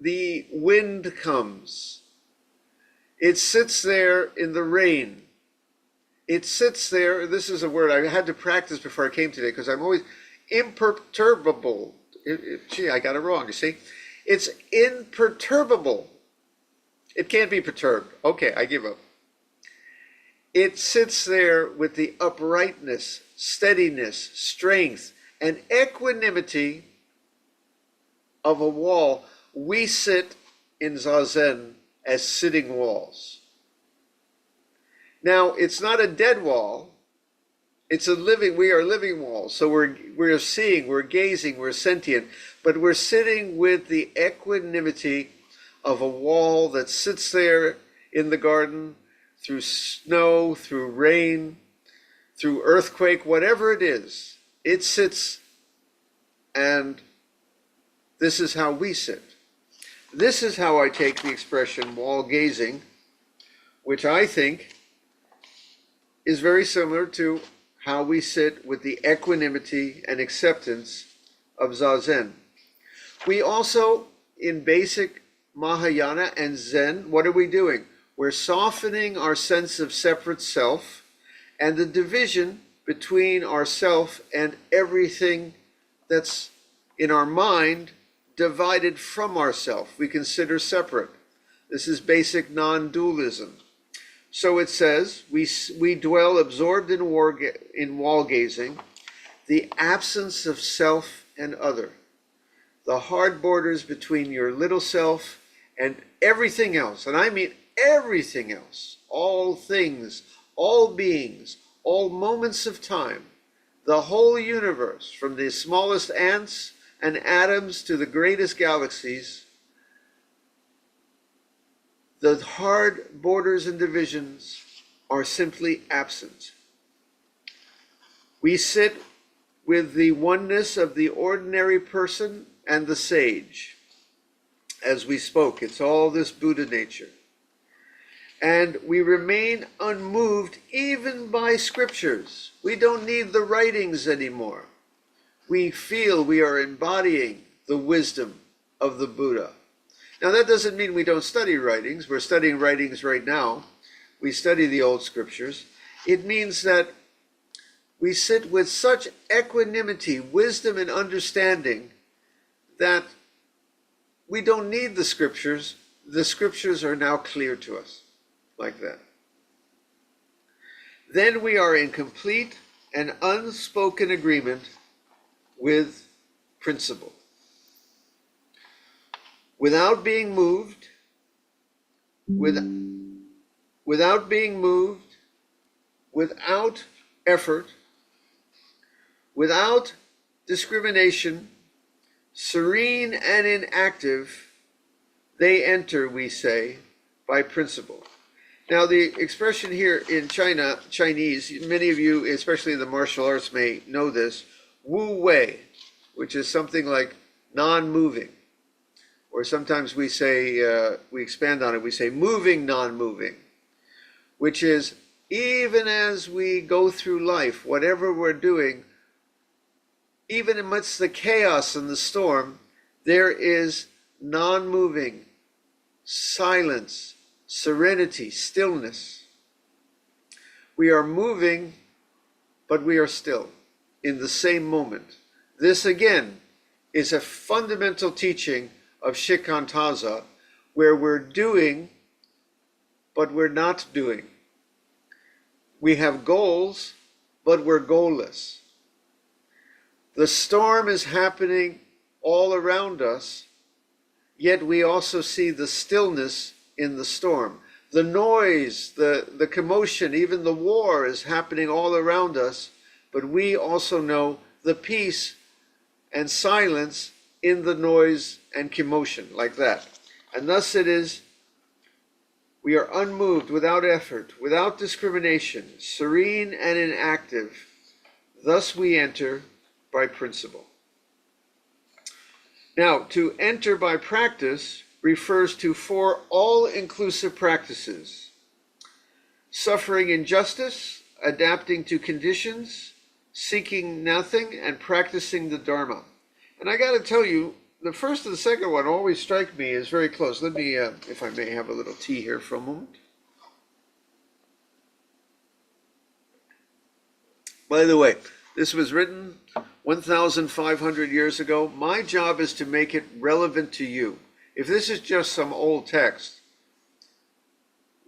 the wind comes. It sits there in the rain. It sits there, this is a word I had to practice before I came today because I'm always imperturbable. Gee, I got it wrong, you see. It's imperturbable. It can't be perturbed. Okay, I give up. It sits there with the uprightness, steadiness, strength, and equanimity of a wall. We sit in Zazen as sitting walls. Now, it's not a dead wall. It's a living, we are living walls. So we're seeing, we're gazing, we're sentient, but we're sitting with the equanimity of a wall that sits there in the garden through snow, through rain, through earthquake, whatever it is. It sits, and this is how we sit. This is how I take the expression wall gazing, which I think is very similar to how we sit with the equanimity and acceptance of Zazen. We also, in basic Mahayana and Zen, what are we doing? We're softening our sense of separate self and the division between ourself and everything that's in our mind divided from ourself. We consider separate. This is basic non-dualism. So it says, we dwell absorbed in wall gazing, the absence of self and other, the hard borders between your little self and everything else, and I mean everything else, all things, all beings, all moments of time, the whole universe, from the smallest ants and atoms to the greatest galaxies. The hard borders and divisions are simply absent. We sit with the oneness of the ordinary person and the sage. As we spoke, it's all this Buddha nature. And we remain unmoved even by scriptures. We don't need the writings anymore. We feel we are embodying the wisdom of the Buddha. Now, that doesn't mean we don't study writings. We're studying writings right now. We study the old scriptures. It means that we sit with such equanimity, wisdom, and understanding that we don't need the scriptures. The scriptures are now clear to us, like that. Then we are in complete and unspoken agreement with principle. Without being moved, without being moved, without effort, without discrimination, serene and inactive, they enter, we say, by principle. Now, the expression here in Chinese, many of you, especially in the martial arts, may know this, Wu Wei, which is something like non-moving. Or sometimes we say, we expand on it, we say moving, non-moving, which is even as we go through life, whatever we're doing, even amidst the chaos and the storm, there is non-moving, silence, serenity, stillness. We are moving, but we are still in the same moment. This again is a fundamental teaching of Shikantaza, where we're doing, but we're not doing. We have goals, but we're goalless. The storm is happening all around us, yet we also see the stillness in the storm. The noise, the commotion, even the war is happening all around us, but we also know the peace and silence in the noise and commotion, like that. And thus it is, we are unmoved, without effort, without discrimination, serene and inactive. Thus we enter by principle. Now, to enter by practice refers to 4 all-inclusive practices: suffering injustice, adapting to conditions, seeking nothing, and practicing the Dharma. And I got to tell you, the first and the second one always strike me as very close. Let me, if I may, have a little tea here for a moment. By the way, this was written 1,500 years ago. My job is to make it relevant to you. If this is just some old text,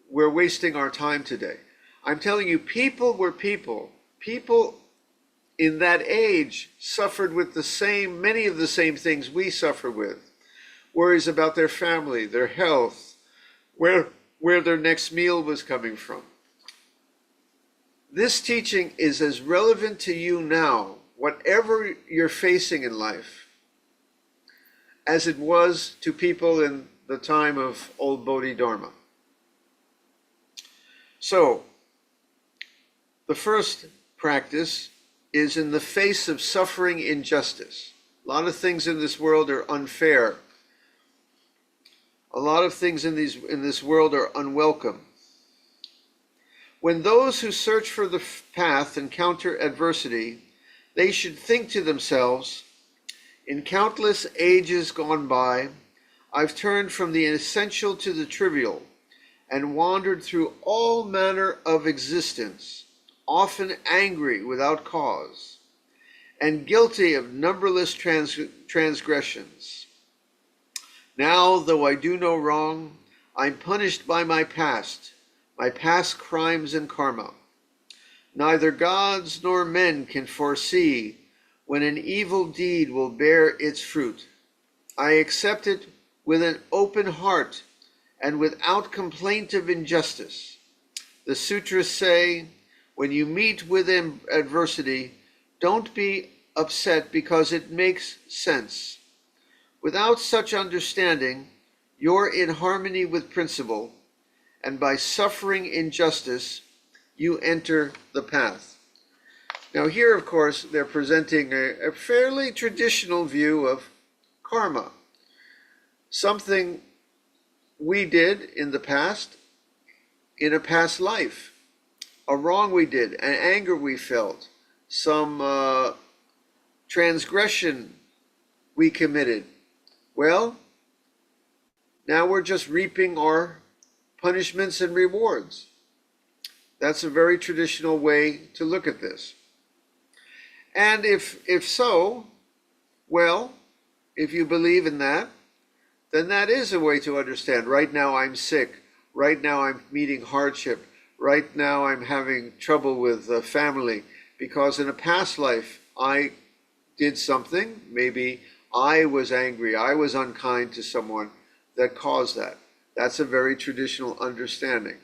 we're wasting our time today. I'm telling you, people were people. People in that age suffered with many of the same things we suffer with. Worries about their family, their health, where their next meal was coming from. This teaching is as relevant to you now, whatever you're facing in life, as it was to people in the time of old Bodhidharma. So, the first practice is in the face of suffering injustice. A lot of things in this world are unfair. A lot of things in this world are unwelcome. When those who search for the path encounter adversity, they should think to themselves, in countless ages gone by, I've turned from the essential to the trivial and wandered through all manner of existence, often angry without cause, and guilty of numberless transgressions. Now, though I do no wrong, I'm punished by my past crimes and karma. Neither gods nor men can foresee when an evil deed will bear its fruit. I accept it with an open heart and without complaint of injustice. The sutras say, when you meet with adversity, don't be upset because it makes sense. Without such understanding, you're in harmony with principle, and by suffering injustice, you enter the path. Now here, of course, they're presenting a fairly traditional view of karma. Something we did in the past, in a past life. A wrong we did, an anger we felt, some transgression we committed. Well, now we're just reaping our punishments and rewards. That's a very traditional way to look at this. And if so, well, if you believe in that, then that is a way to understand. Right now I'm sick. Right now I'm meeting hardship. Right now I'm having trouble with family because in a past life I did something. Maybe I was angry, I was unkind to someone that caused that. That's a very traditional understanding.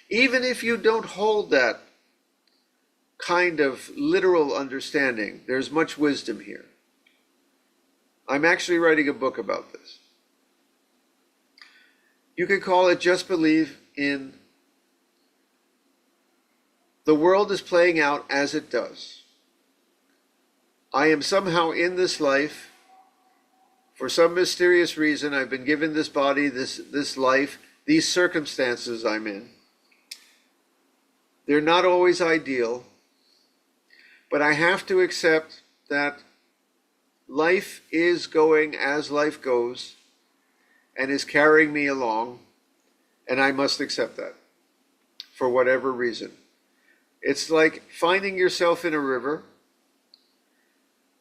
Even if you don't hold that kind of literal understanding, there's much wisdom here. I'm actually writing a book about this. You could call it Just Believe in the world is playing out as it does. I am somehow in this life. For some mysterious reason, I've been given this body, this life, these circumstances I'm in. They're not always ideal, but I have to accept that life is going as life goes and is carrying me along, and I must accept that for whatever reason. It's like finding yourself in a river,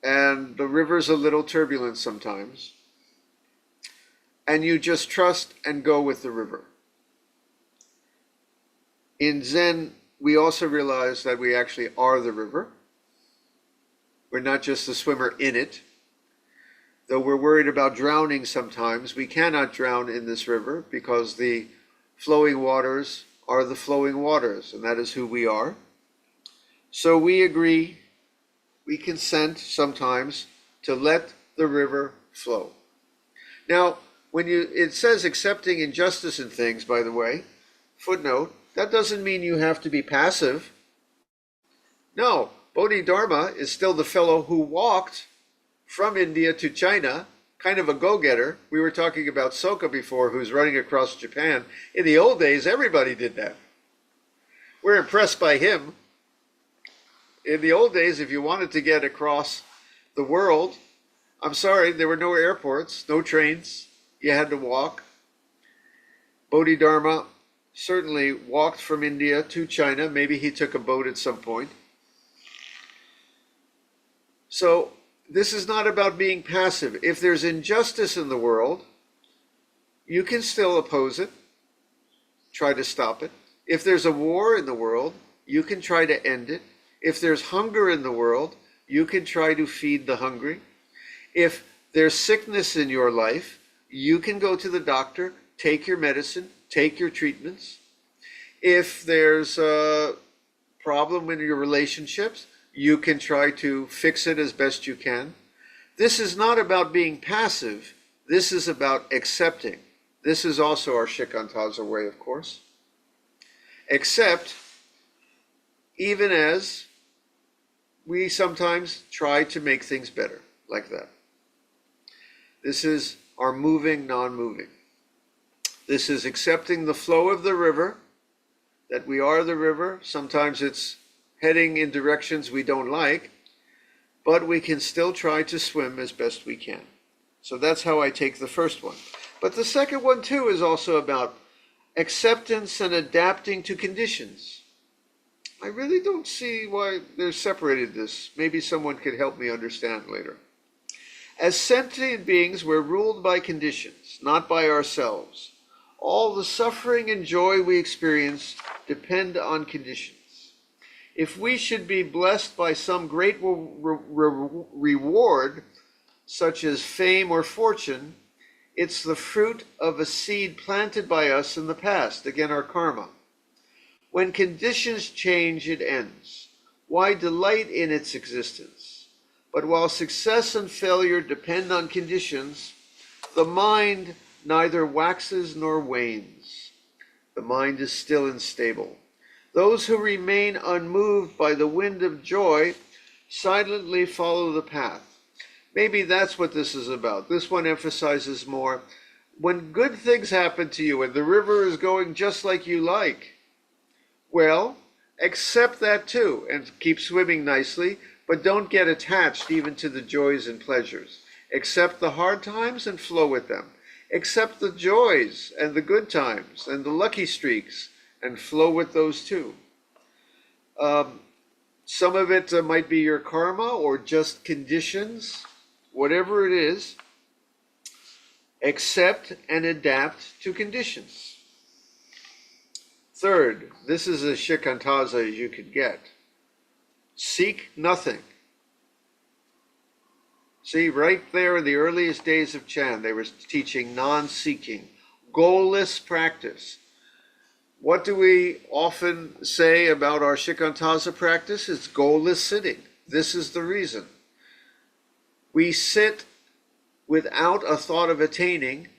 and the river's a little turbulent sometimes, and you just trust and go with the river. In Zen, we also realize that we actually are the river. We're not just the swimmer in it. Though we're worried about drowning sometimes, we cannot drown in this river because the flowing waters are the flowing waters, and that is who we are. So we agree, we consent sometimes to let the river flow. Now, when it says accepting injustice in things, by the way, footnote, that doesn't mean you have to be passive. No, Bodhidharma is still the fellow who walked from India to China, kind of a go-getter. We were talking about Soka before, who's running across Japan. In the old days, everybody did that. We're impressed by him. In the old days, if you wanted to get across the world, I'm sorry, there were no airports, no trains. You had to walk. Bodhidharma certainly walked from India to China. Maybe he took a boat at some point. So this is not about being passive. If there's injustice in the world, you can still oppose it, try to stop it. If there's a war in the world, you can try to end it. If there's hunger in the world, you can try to feed the hungry. If there's sickness in your life, you can go to the doctor, take your medicine, take your treatments. If there's a problem in your relationships, you can try to fix it as best you can. This is not about being passive. This is about accepting. This is also our shikantaza way, of course. Accept, even as we sometimes try to make things better, like that. This is our moving, non-moving. This is accepting the flow of the river, that we are the river. Sometimes it's heading in directions we don't like, but we can still try to swim as best we can. So that's how I take the first one. But the second one too is also about acceptance and adapting to conditions. I really don't see why they're separated this. Maybe someone could help me understand later. As sentient beings, we're ruled by conditions, not by ourselves. All the suffering and joy we experience depend on conditions. If we should be blessed by some great reward, such as fame or fortune, it's the fruit of a seed planted by us in the past, again our karma. When conditions change, it ends. Why delight in its existence? But while success and failure depend on conditions, the mind neither waxes nor wanes. The mind is still and stable. Those who remain unmoved by the wind of joy silently follow the path. Maybe that's what this is about. This one emphasizes more. When good things happen to you and the river is going just like you like, well, accept that too and keep swimming nicely, but don't get attached even to the joys and pleasures. Accept the hard times and flow with them. Accept the joys and the good times and the lucky streaks and flow with those too. Some of it might be your karma or just conditions, whatever it is. Accept and adapt to conditions. Third, this is as shikantaza as you could get. Seek nothing. See, right there in the earliest days of Chan, they were teaching non-seeking, goalless practice. What do we often say about our shikantaza practice? It's goalless sitting. This is the reason. We sit without a thought of attaining,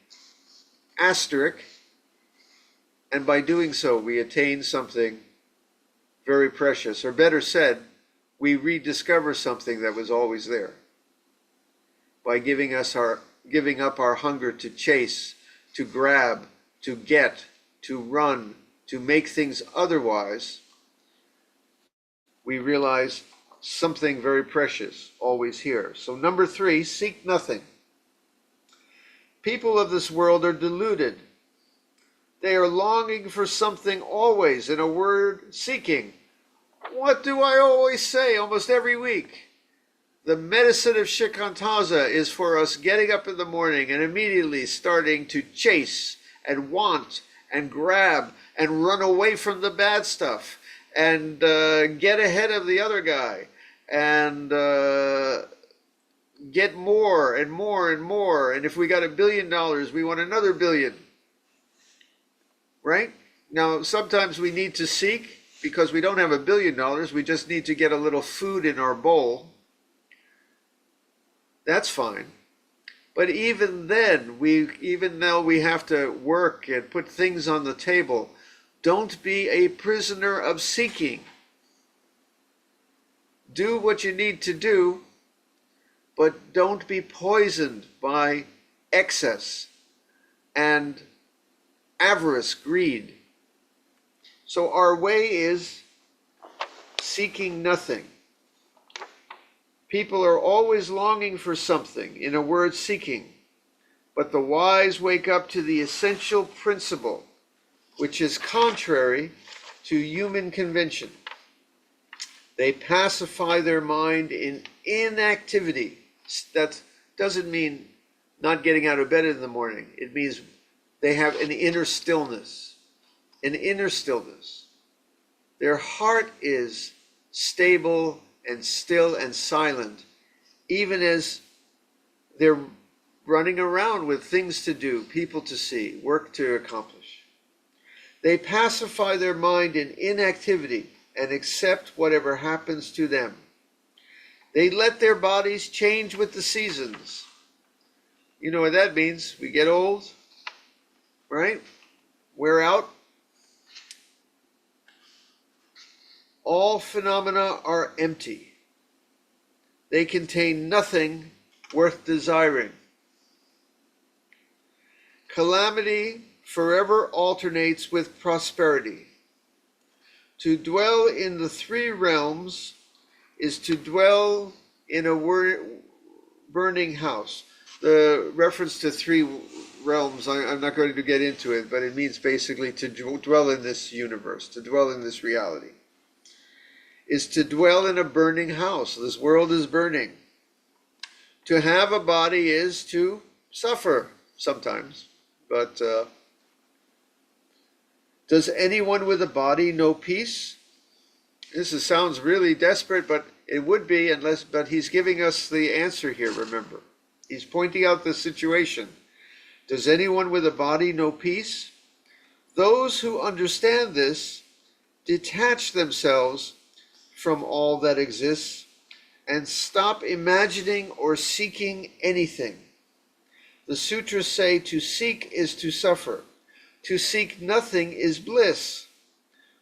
asterisk, and by doing so, we attain something very precious, or better said, we rediscover something that was always there. By giving up our hunger to chase, to grab, to get, to run, to make things otherwise, we realize something very precious always here. So number 3, seek nothing. People of this world are deluded. They are longing for something always, in a word, seeking. What do I always say almost every week? The medicine of shikantaza is for us getting up in the morning and immediately starting to chase and want and grab and run away from the bad stuff and get ahead of the other guy and get more and more and more. And if we got $1 billion, we want another billion. Right? Now, sometimes we need to seek because we don't have $1 billion. We just need to get a little food in our bowl. That's fine. But even then, even though we have to work and put things on the table, don't be a prisoner of seeking. Do what you need to do, but don't be poisoned by excess and avarice, greed. So our way is seeking nothing. People are always longing for something, in a word, seeking. But the wise wake up to the essential principle, which is contrary to human convention. They pacify their mind in inactivity. That doesn't mean not getting out of bed in the morning. It means they have an inner stillness. An inner stillness. Their heart is stable and still and silent, even as they're running around with things to do, people to see, work to accomplish. They pacify their mind in inactivity and accept whatever happens to them. They let their bodies change with the seasons. You know what that means? We get old, right? Wear out. All phenomena are empty. They contain nothing worth desiring. Calamity forever alternates with prosperity. To dwell in the three realms is to dwell in a burning house. The reference to three realms, I'm not going to get into it, but it means basically to dwell in this universe, to dwell in this reality. Is to dwell in a burning house. This world is burning. To have a body is to suffer sometimes. But does anyone with a body know peace? Sounds really desperate, but it would be but he's giving us the answer here, remember. He's pointing out the situation. Does anyone with a body know peace? Those who understand this detach themselves from all that exists and stop imagining or seeking anything. The sutras say to seek is to suffer. To seek nothing is bliss.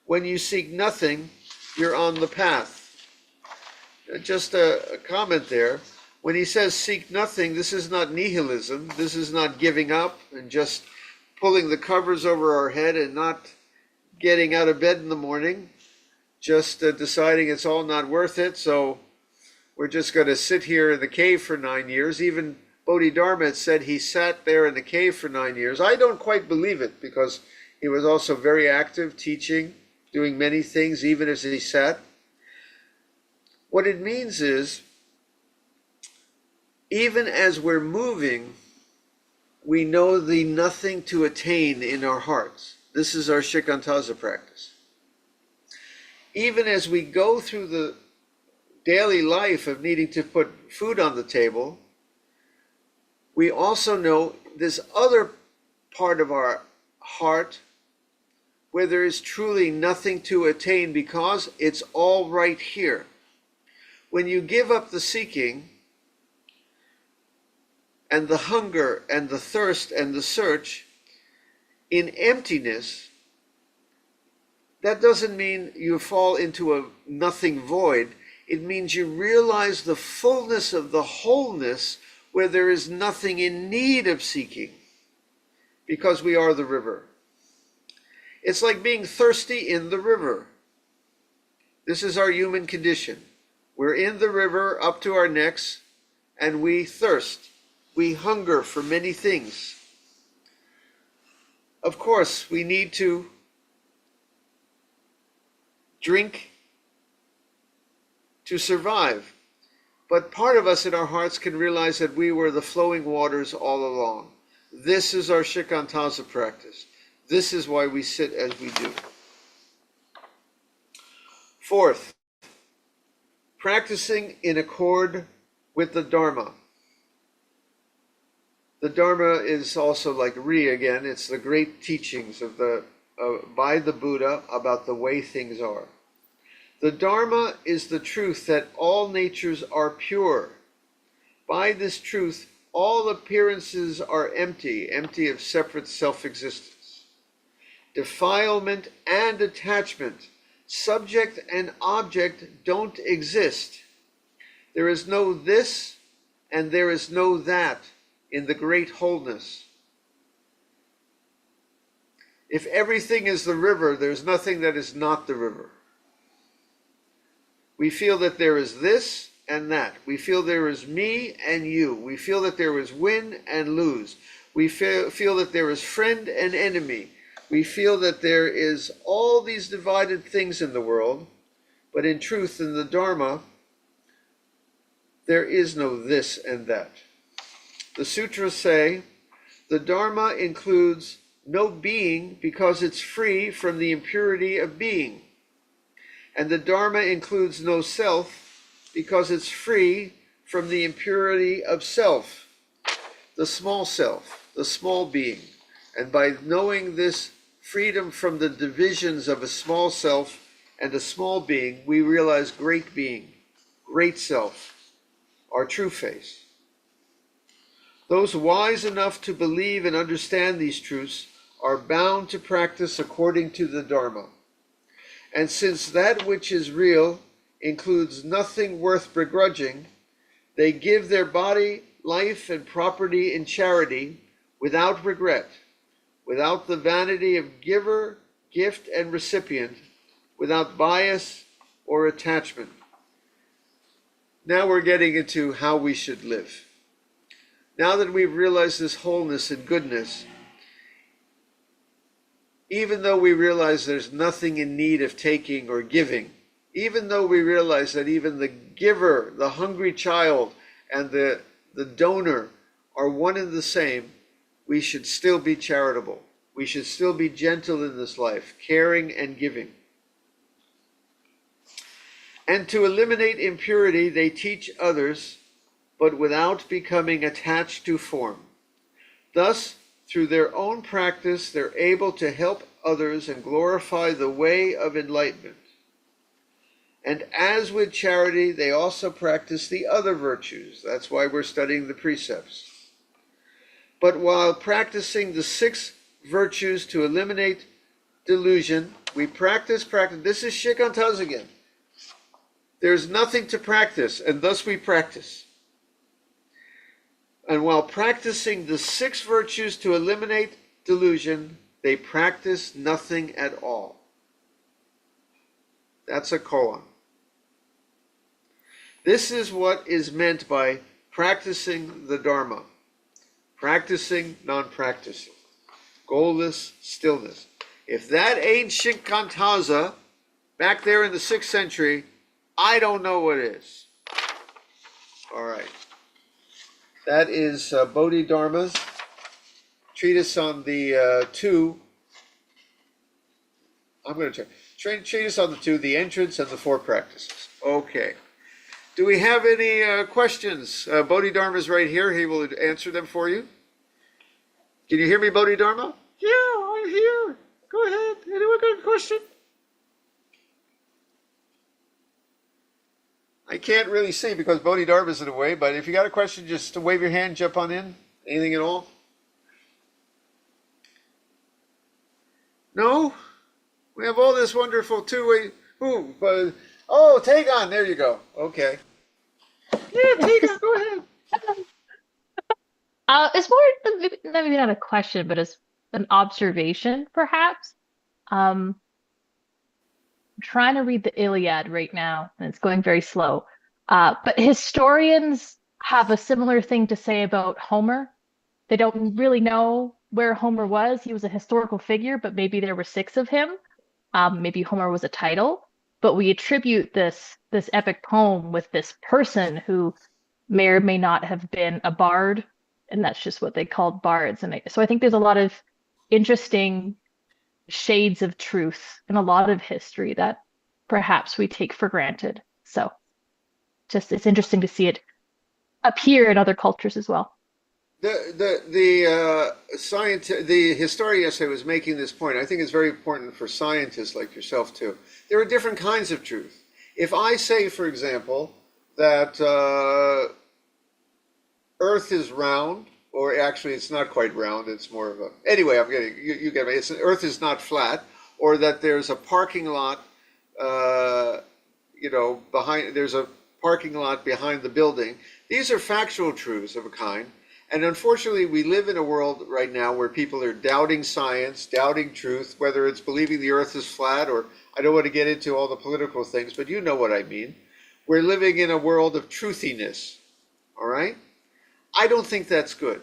When you seek nothing, you're on the path. Just a comment there. When he says seek nothing, this is not nihilism. This is not giving up and just pulling the covers over our head and not getting out of bed in the morning. Just deciding it's all not worth it, so we're just going to sit here in the cave for 9 years. Even Bodhidharma said he sat there in the cave for 9 years. I don't quite believe it, because he was also very active, teaching, doing many things, even as he sat. What it means is, even as we're moving, we know the nothing to attain in our hearts. This is our shikantaza practice. Even as we go through the daily life of needing to put food on the table, we also know this other part of our heart where there is truly nothing to attain because it's all right here. When you give up the seeking and the hunger and the thirst and the search in emptiness, that doesn't mean you fall into a nothing void. It means you realize the fullness of the wholeness where there is nothing in need of seeking, because we are the river. It's like being thirsty in the river. This is our human condition. We're in the river up to our necks, and we thirst. We hunger for many things. Of course, we need to drink to survive. But part of us in our hearts can realize that we were the flowing waters all along. This is our Shikantaza practice. This is why we sit as we do. Fourth, practicing in accord with the Dharma. The Dharma is also like Ri again. It's the great teachings of by the Buddha about the way things are. The Dharma is the truth that all natures are pure. By this truth, all appearances are empty, empty of separate self-existence. Defilement and attachment, subject and object don't exist. There is no this and there is no that in the great wholeness. If everything is the river, there's nothing that is not the river. We feel that there is this and that. We feel there is me and you. We feel that there is win and lose. We feel that there is friend and enemy. We feel that there is all these divided things in the world, but in truth, in the Dharma, there is no this and that. The sutras say the Dharma includes no being because it's free from the impurity of being. And the Dharma includes no self because it's free from the impurity of self, the small self, the small being. And by knowing this freedom from the divisions of a small self and a small being, we realize great being, great self, our true face. Those wise enough to believe and understand these truths are bound to practice according to the Dharma. And since that which is real includes nothing worth begrudging, they give their body, life, and property in charity without regret, without the vanity of giver, gift, and recipient, without bias or attachment. Now we're getting into how we should live. Now that we've realized this wholeness and goodness, even though we realize there's nothing in need of taking or giving, even though we realize that even the giver, the hungry child, and the donor are one and the same, we should still be charitable. We should still be gentle in this life, caring and giving. And to eliminate impurity, they teach others, but without becoming attached to form. Thus, through their own practice, they're able to help others and glorify the way of enlightenment. And as with charity, they also practice the other virtues. That's why we're studying the precepts. But while practicing the 6 virtues to eliminate delusion, we practice. This is Shikantaza again. There's nothing to practice, and thus we practice. And while practicing the 6 virtues to eliminate delusion, they practice nothing at all. That's a koan. This is what is meant by practicing the Dharma. Practicing, non-practicing. Goalless stillness. If that ain't Shikantaza, back there in the 6th century, I don't know what is. All right. That is Bodhidharma's treatise on the 2. I'm going to check. Treatise on the 2, the entrance and the 4 practices. Okay. Do we have any questions? Bodhidharma's right here. He will answer them for you. Can you hear me, Bodhidharma? Yeah, I'm here. Go ahead. Anyone got a question? I can't really see because Bodhidharma's in the way, but if you got a question, just wave your hand, jump on in. Anything at all? No? We have all this wonderful two-way. Oh, Taegon, there you go. Okay. Yeah, Taegon, go ahead. It's more maybe not a question, but it's an observation, perhaps. I'm trying to read the Iliad right now, and it's going very slow. But historians have a similar thing to say about Homer. They don't really know where Homer was. He was a historical figure, but maybe there were 6 of him. Maybe Homer was a title. but we attribute this epic poem with this person who may or may not have been a bard, and that's just what they called bards. And so I think there's a lot of interesting shades of truth in a lot of history that perhaps we take for granted. So just it's interesting to see it appear in other cultures as well. The historian yesterday was making this point. I think it's very important for scientists like yourself too. There are different kinds of truth. If I say, for example, that Earth is round, or actually it's not quite round, it's more of a, anyway, I'm getting, you get me, Earth is not flat, or that there's a parking lot, there's a parking lot behind the building. These are factual truths of a kind. And unfortunately, we live in a world right now where people are doubting science, doubting truth, whether it's believing the Earth is flat, or I don't want to get into all the political things, but you know what I mean. We're living in a world of truthiness, all right? I don't think that's good.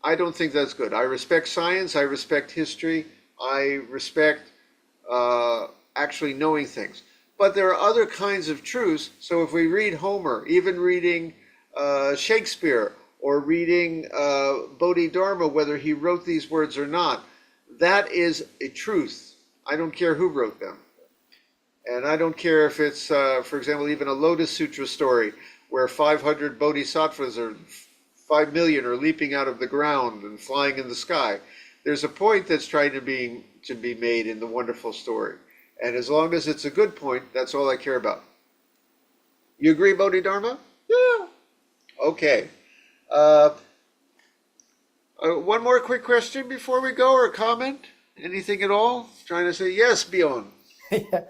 I don't think that's good. I respect science. I respect history. I respect actually knowing things. But there are other kinds of truths. So if we read Homer, even reading Shakespeare, or reading Bodhidharma, whether he wrote these words or not, that is a truth. I don't care who wrote them. And I don't care if it's, for example, even a Lotus Sutra story where 500 bodhisattvas or 5 million are leaping out of the ground and flying in the sky. There's a point that's trying to be made in the wonderful story. And as long as it's a good point, that's all I care about. You agree, Bodhidharma? Yeah. Okay. One more quick question before we go, or a comment? Anything at all? Trying to say yes, Bjorn. Yeah.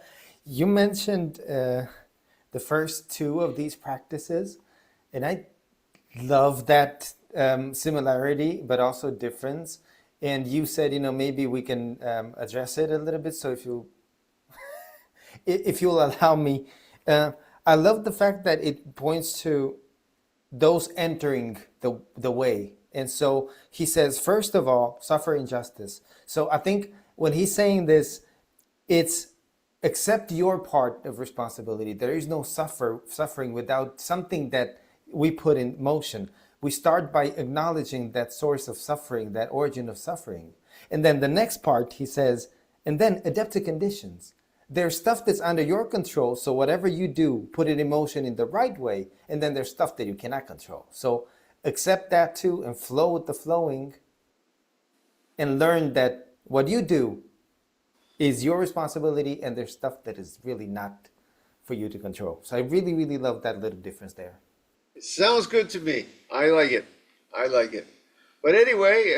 You mentioned the first two of these practices, and I love that similarity, but also difference. And you said, maybe we can address it a little bit. So if you'll allow me, I love the fact that it points to those entering the way. And so he says, first of all, suffer injustice. So I think when he's saying this, it's accept your part of responsibility. There is no suffering without something that we put in motion. We start by acknowledging that source of suffering, that origin of suffering. And then the next part, he says, and then adapt to conditions. There's stuff that's under your control, so whatever you do, put it in motion in the right way, and then there's stuff that you cannot control. So accept that too, and flow with the flowing, and learn that what you do is your responsibility, and there's stuff that is really not for you to control. So I really, really love that little difference there. It sounds good to me. I like it. I like it. But anyway,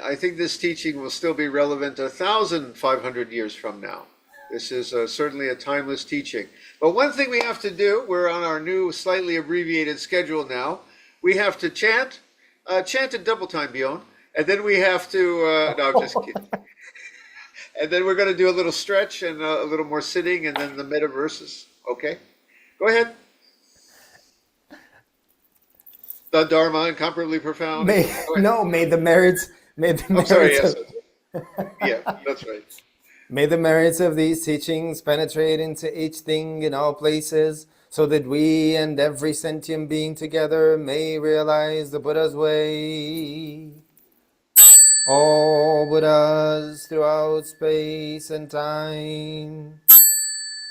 I think this teaching will still be relevant 1,500 years from now. This is certainly a timeless teaching. But one thing we have to do, we're on our new slightly abbreviated schedule now. We have to chant at double time, Bjorn. And then we have to, no, I'm just kidding. And then we're going to do a little stretch and a little more sitting, and then the meta verses. Okay? Go ahead. The Dharma, incomparably profound. May the merits. I'm sorry, yes. Yeah, that's right. May the merits of these teachings penetrate into each thing in all places, so that we and every sentient being together may realize the Buddha's way. All Buddhas throughout space and time.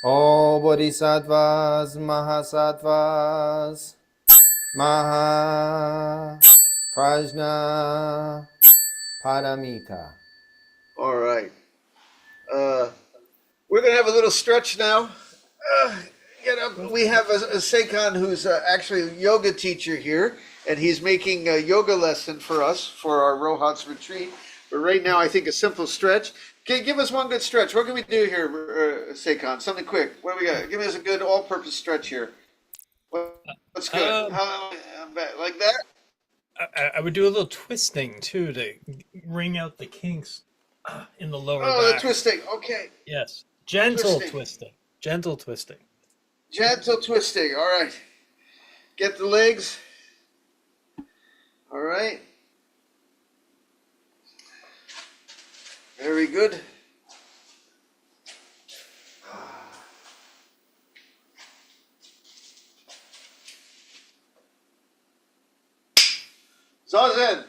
All Bodhisattvas, Mahasattvas, Maha Prajna Paramita. All right. We're going to have a little stretch now. Get up. We have a Seikhan who's actually a yoga teacher here, and he's making a yoga lesson for us for our Rohat's retreat. But right now, I think a simple stretch. Okay, give us one good stretch. What can we do here, Seikhan? Something quick. What do we got? Give us a good all-purpose stretch here. What's good? Like that? I would do a little twisting too to wring out the kinks in the lower Oh, the back. twisting. Okay. Yes, gentle Twisting. twisting. Gentle twisting. Gentle twisting. All right. Get the legs. All right. Very good. Zazen!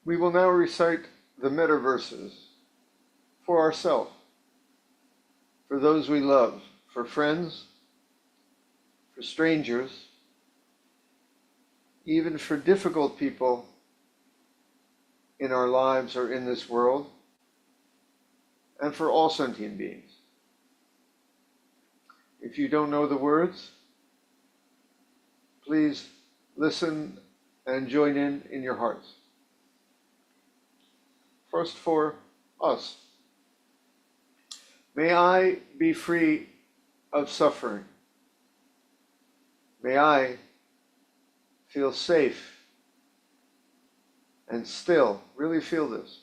We will now recite the metta verses for ourselves, for those we love, for friends, for strangers, even for difficult people in our lives or in this world, and for all sentient beings. If you don't know the words, please listen and join in your hearts. First, for us. May I be free of suffering. May I feel safe and still. Really feel this.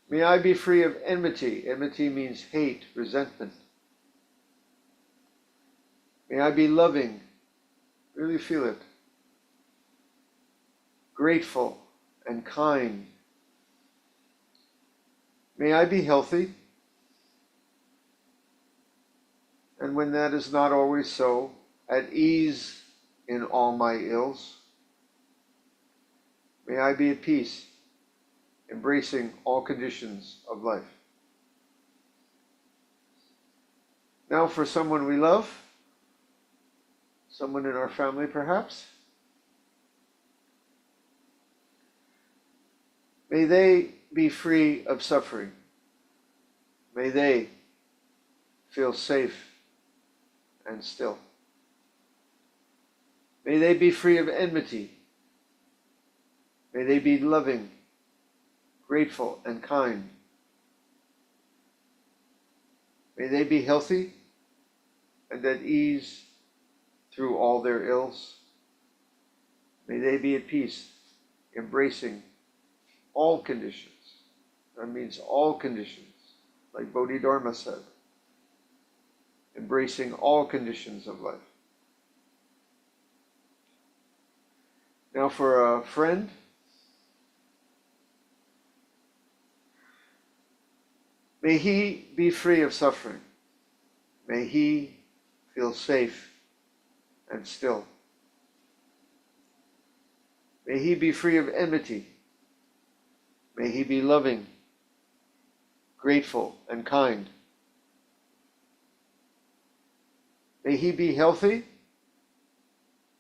May I be free of enmity. Enmity means hate, resentment. May I be loving. Really feel it. Grateful and kind. May I be healthy. And when that is not always so, at ease in all my ills. May I be at peace, embracing all conditions of life. Now for someone we love, someone in our family perhaps. May they be free of suffering. May they feel safe and still. May they be free of enmity. May they be loving, grateful, and kind. May they be healthy and at ease through all their ills. May they be at peace, embracing all conditions. That means all conditions, like Bodhidharma said. Embracing all conditions of life. Now for a friend. May he be free of suffering. May he feel safe and still. May he be free of enmity. May he be loving, grateful, and kind. May he be healthy,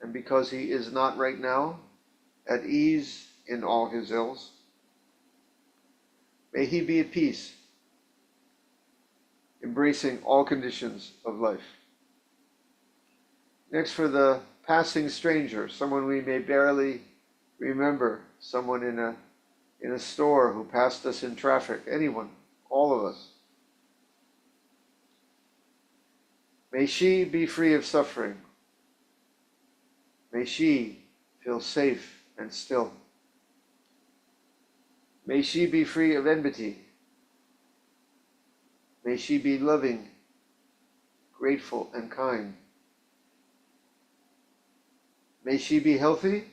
and because he is not right now, at ease in all his ills. May he be at peace, embracing all conditions of life. Next, for the passing stranger, someone we may barely remember, someone in a store who passed us in traffic, anyone, all of us. May she be free of suffering. May she feel safe and still. May she be free of enmity. May she be loving, grateful, and kind. May she be healthy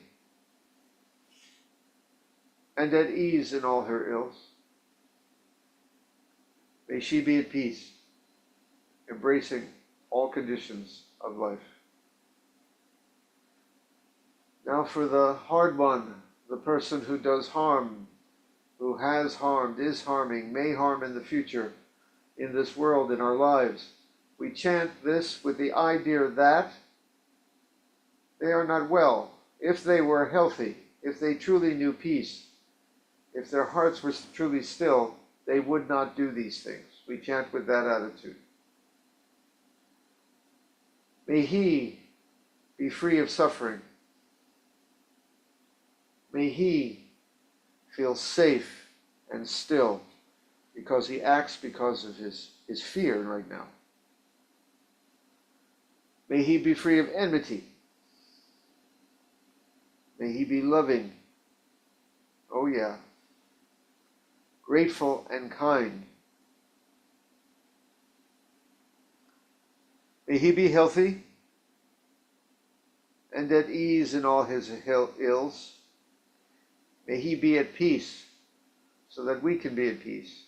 and at ease in all her ills. May she be at peace, embracing all conditions of life. Now for the hard one, the person who does harm, who has harmed, is harming, may harm in the future, in this world, in our lives. We chant this with the idea that they are not well. If they were healthy, if they truly knew peace, if their hearts were truly still, they would not do these things. We chant with that attitude. May he be free of suffering. May he feel safe and still because he acts because of his fear right now. May he be free of enmity. May he be loving. Oh yeah. Grateful and kind. May he be healthy and at ease in all his ills. May he be at peace so that we can be at peace,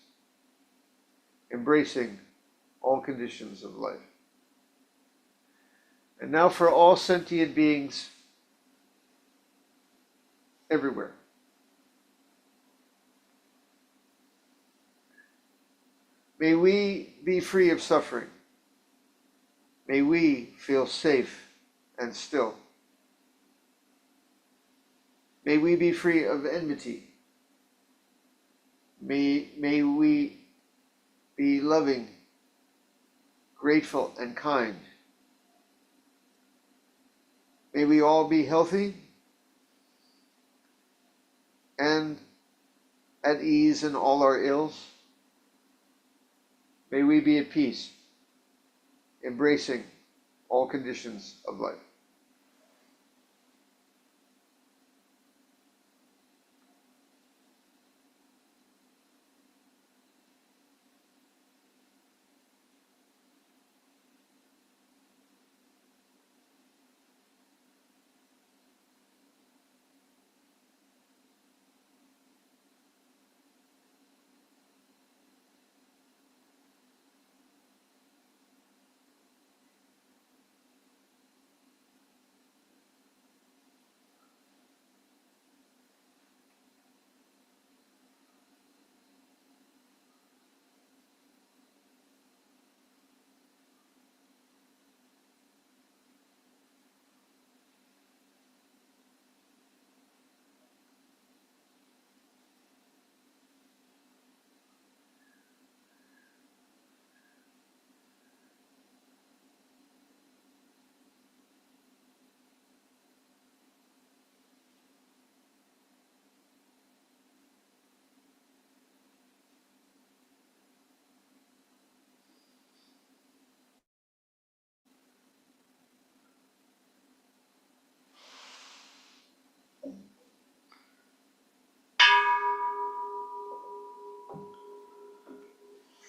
embracing all conditions of life. And now for all sentient beings everywhere. May we be free of suffering. May we feel safe and still. May we be free of enmity. May we be loving, grateful, and kind. May we all be healthy and at ease in all our ills. May we be at peace, embracing all conditions of life.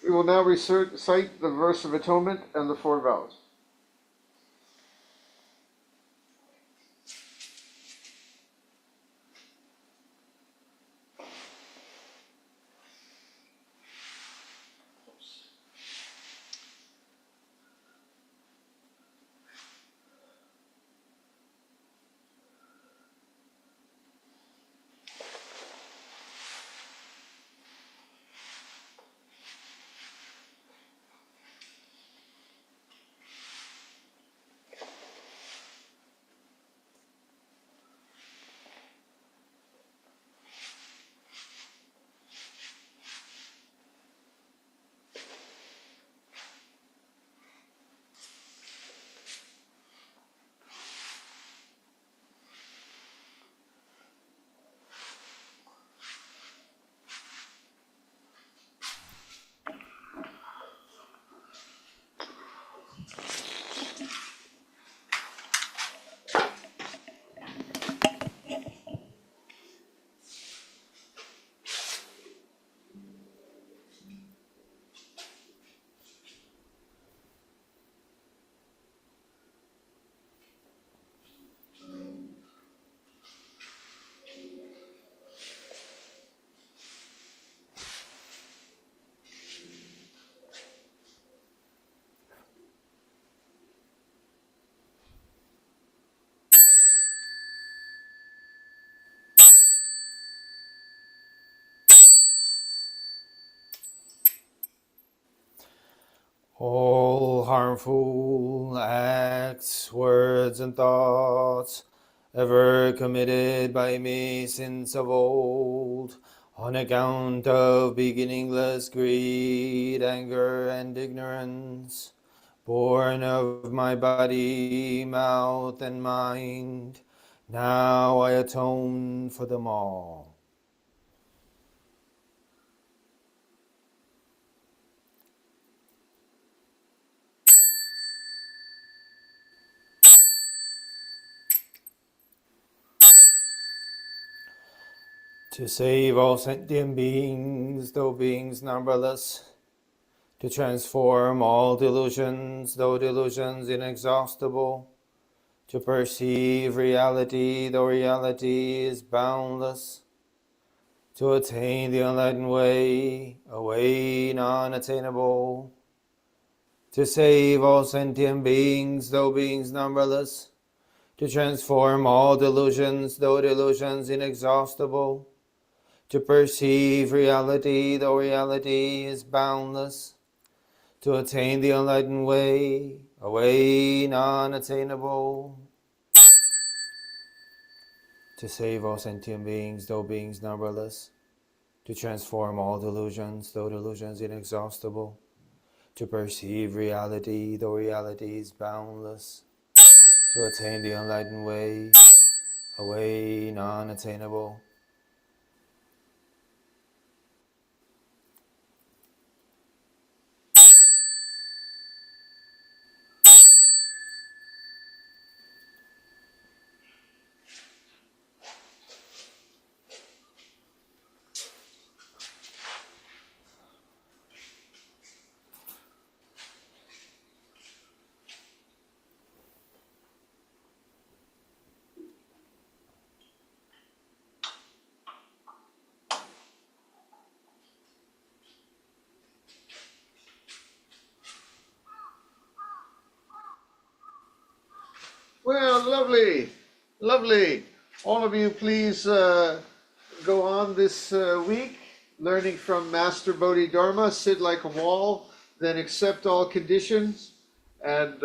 We will now recite the verse of atonement and the 4 vows. All harmful acts, words, and thoughts ever committed by me since of old, on account of beginningless greed, anger, and ignorance, born of my body, mouth, and mind, now I atone for them all. To save all sentient beings, though beings numberless, to transform all delusions, though delusions inexhaustible, to perceive reality, though reality is boundless, to attain the enlightened way, a way non-attainable, to save all sentient beings, though beings numberless, to transform all delusions, though delusions inexhaustible, to perceive reality, though reality is boundless, to attain the enlightened way, a way non-attainable, to save all sentient beings, though beings numberless, to transform all delusions, though delusions inexhaustible, to perceive reality, though reality is boundless, to attain the enlightened way, a way non-attainable. Well, lovely, lovely. All of you, please go on this week learning from Master Bodhidharma, sit like a wall, then accept all conditions, and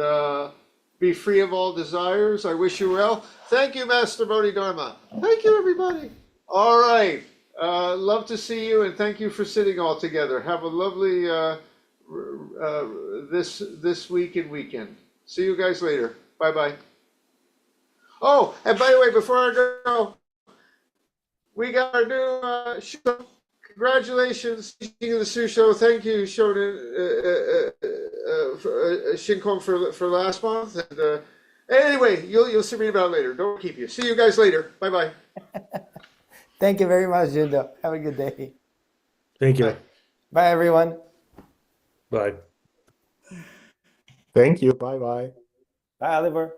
be free of all desires. I wish you well. Thank you, Master Bodhidharma. Thank you, everybody. All right. Love to see you, and thank you for sitting all together. Have a lovely this week and weekend. See you guys later. Bye-bye. Oh, and by the way, before I go, we got our new show. Congratulations, Teaching of the Susho. Thank you, Shonen Shinkong for last month. And anyway, you'll see me about it later. Don't keep you. See you guys later. Bye bye. Thank you very much, Jindo. Have a good day. Thank you. Bye. Bye, everyone. Bye. Thank you. Bye bye. Bye, Oliver.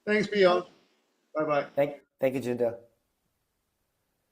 Thanks, Beyond. Bye bye. Thank you, Jindo.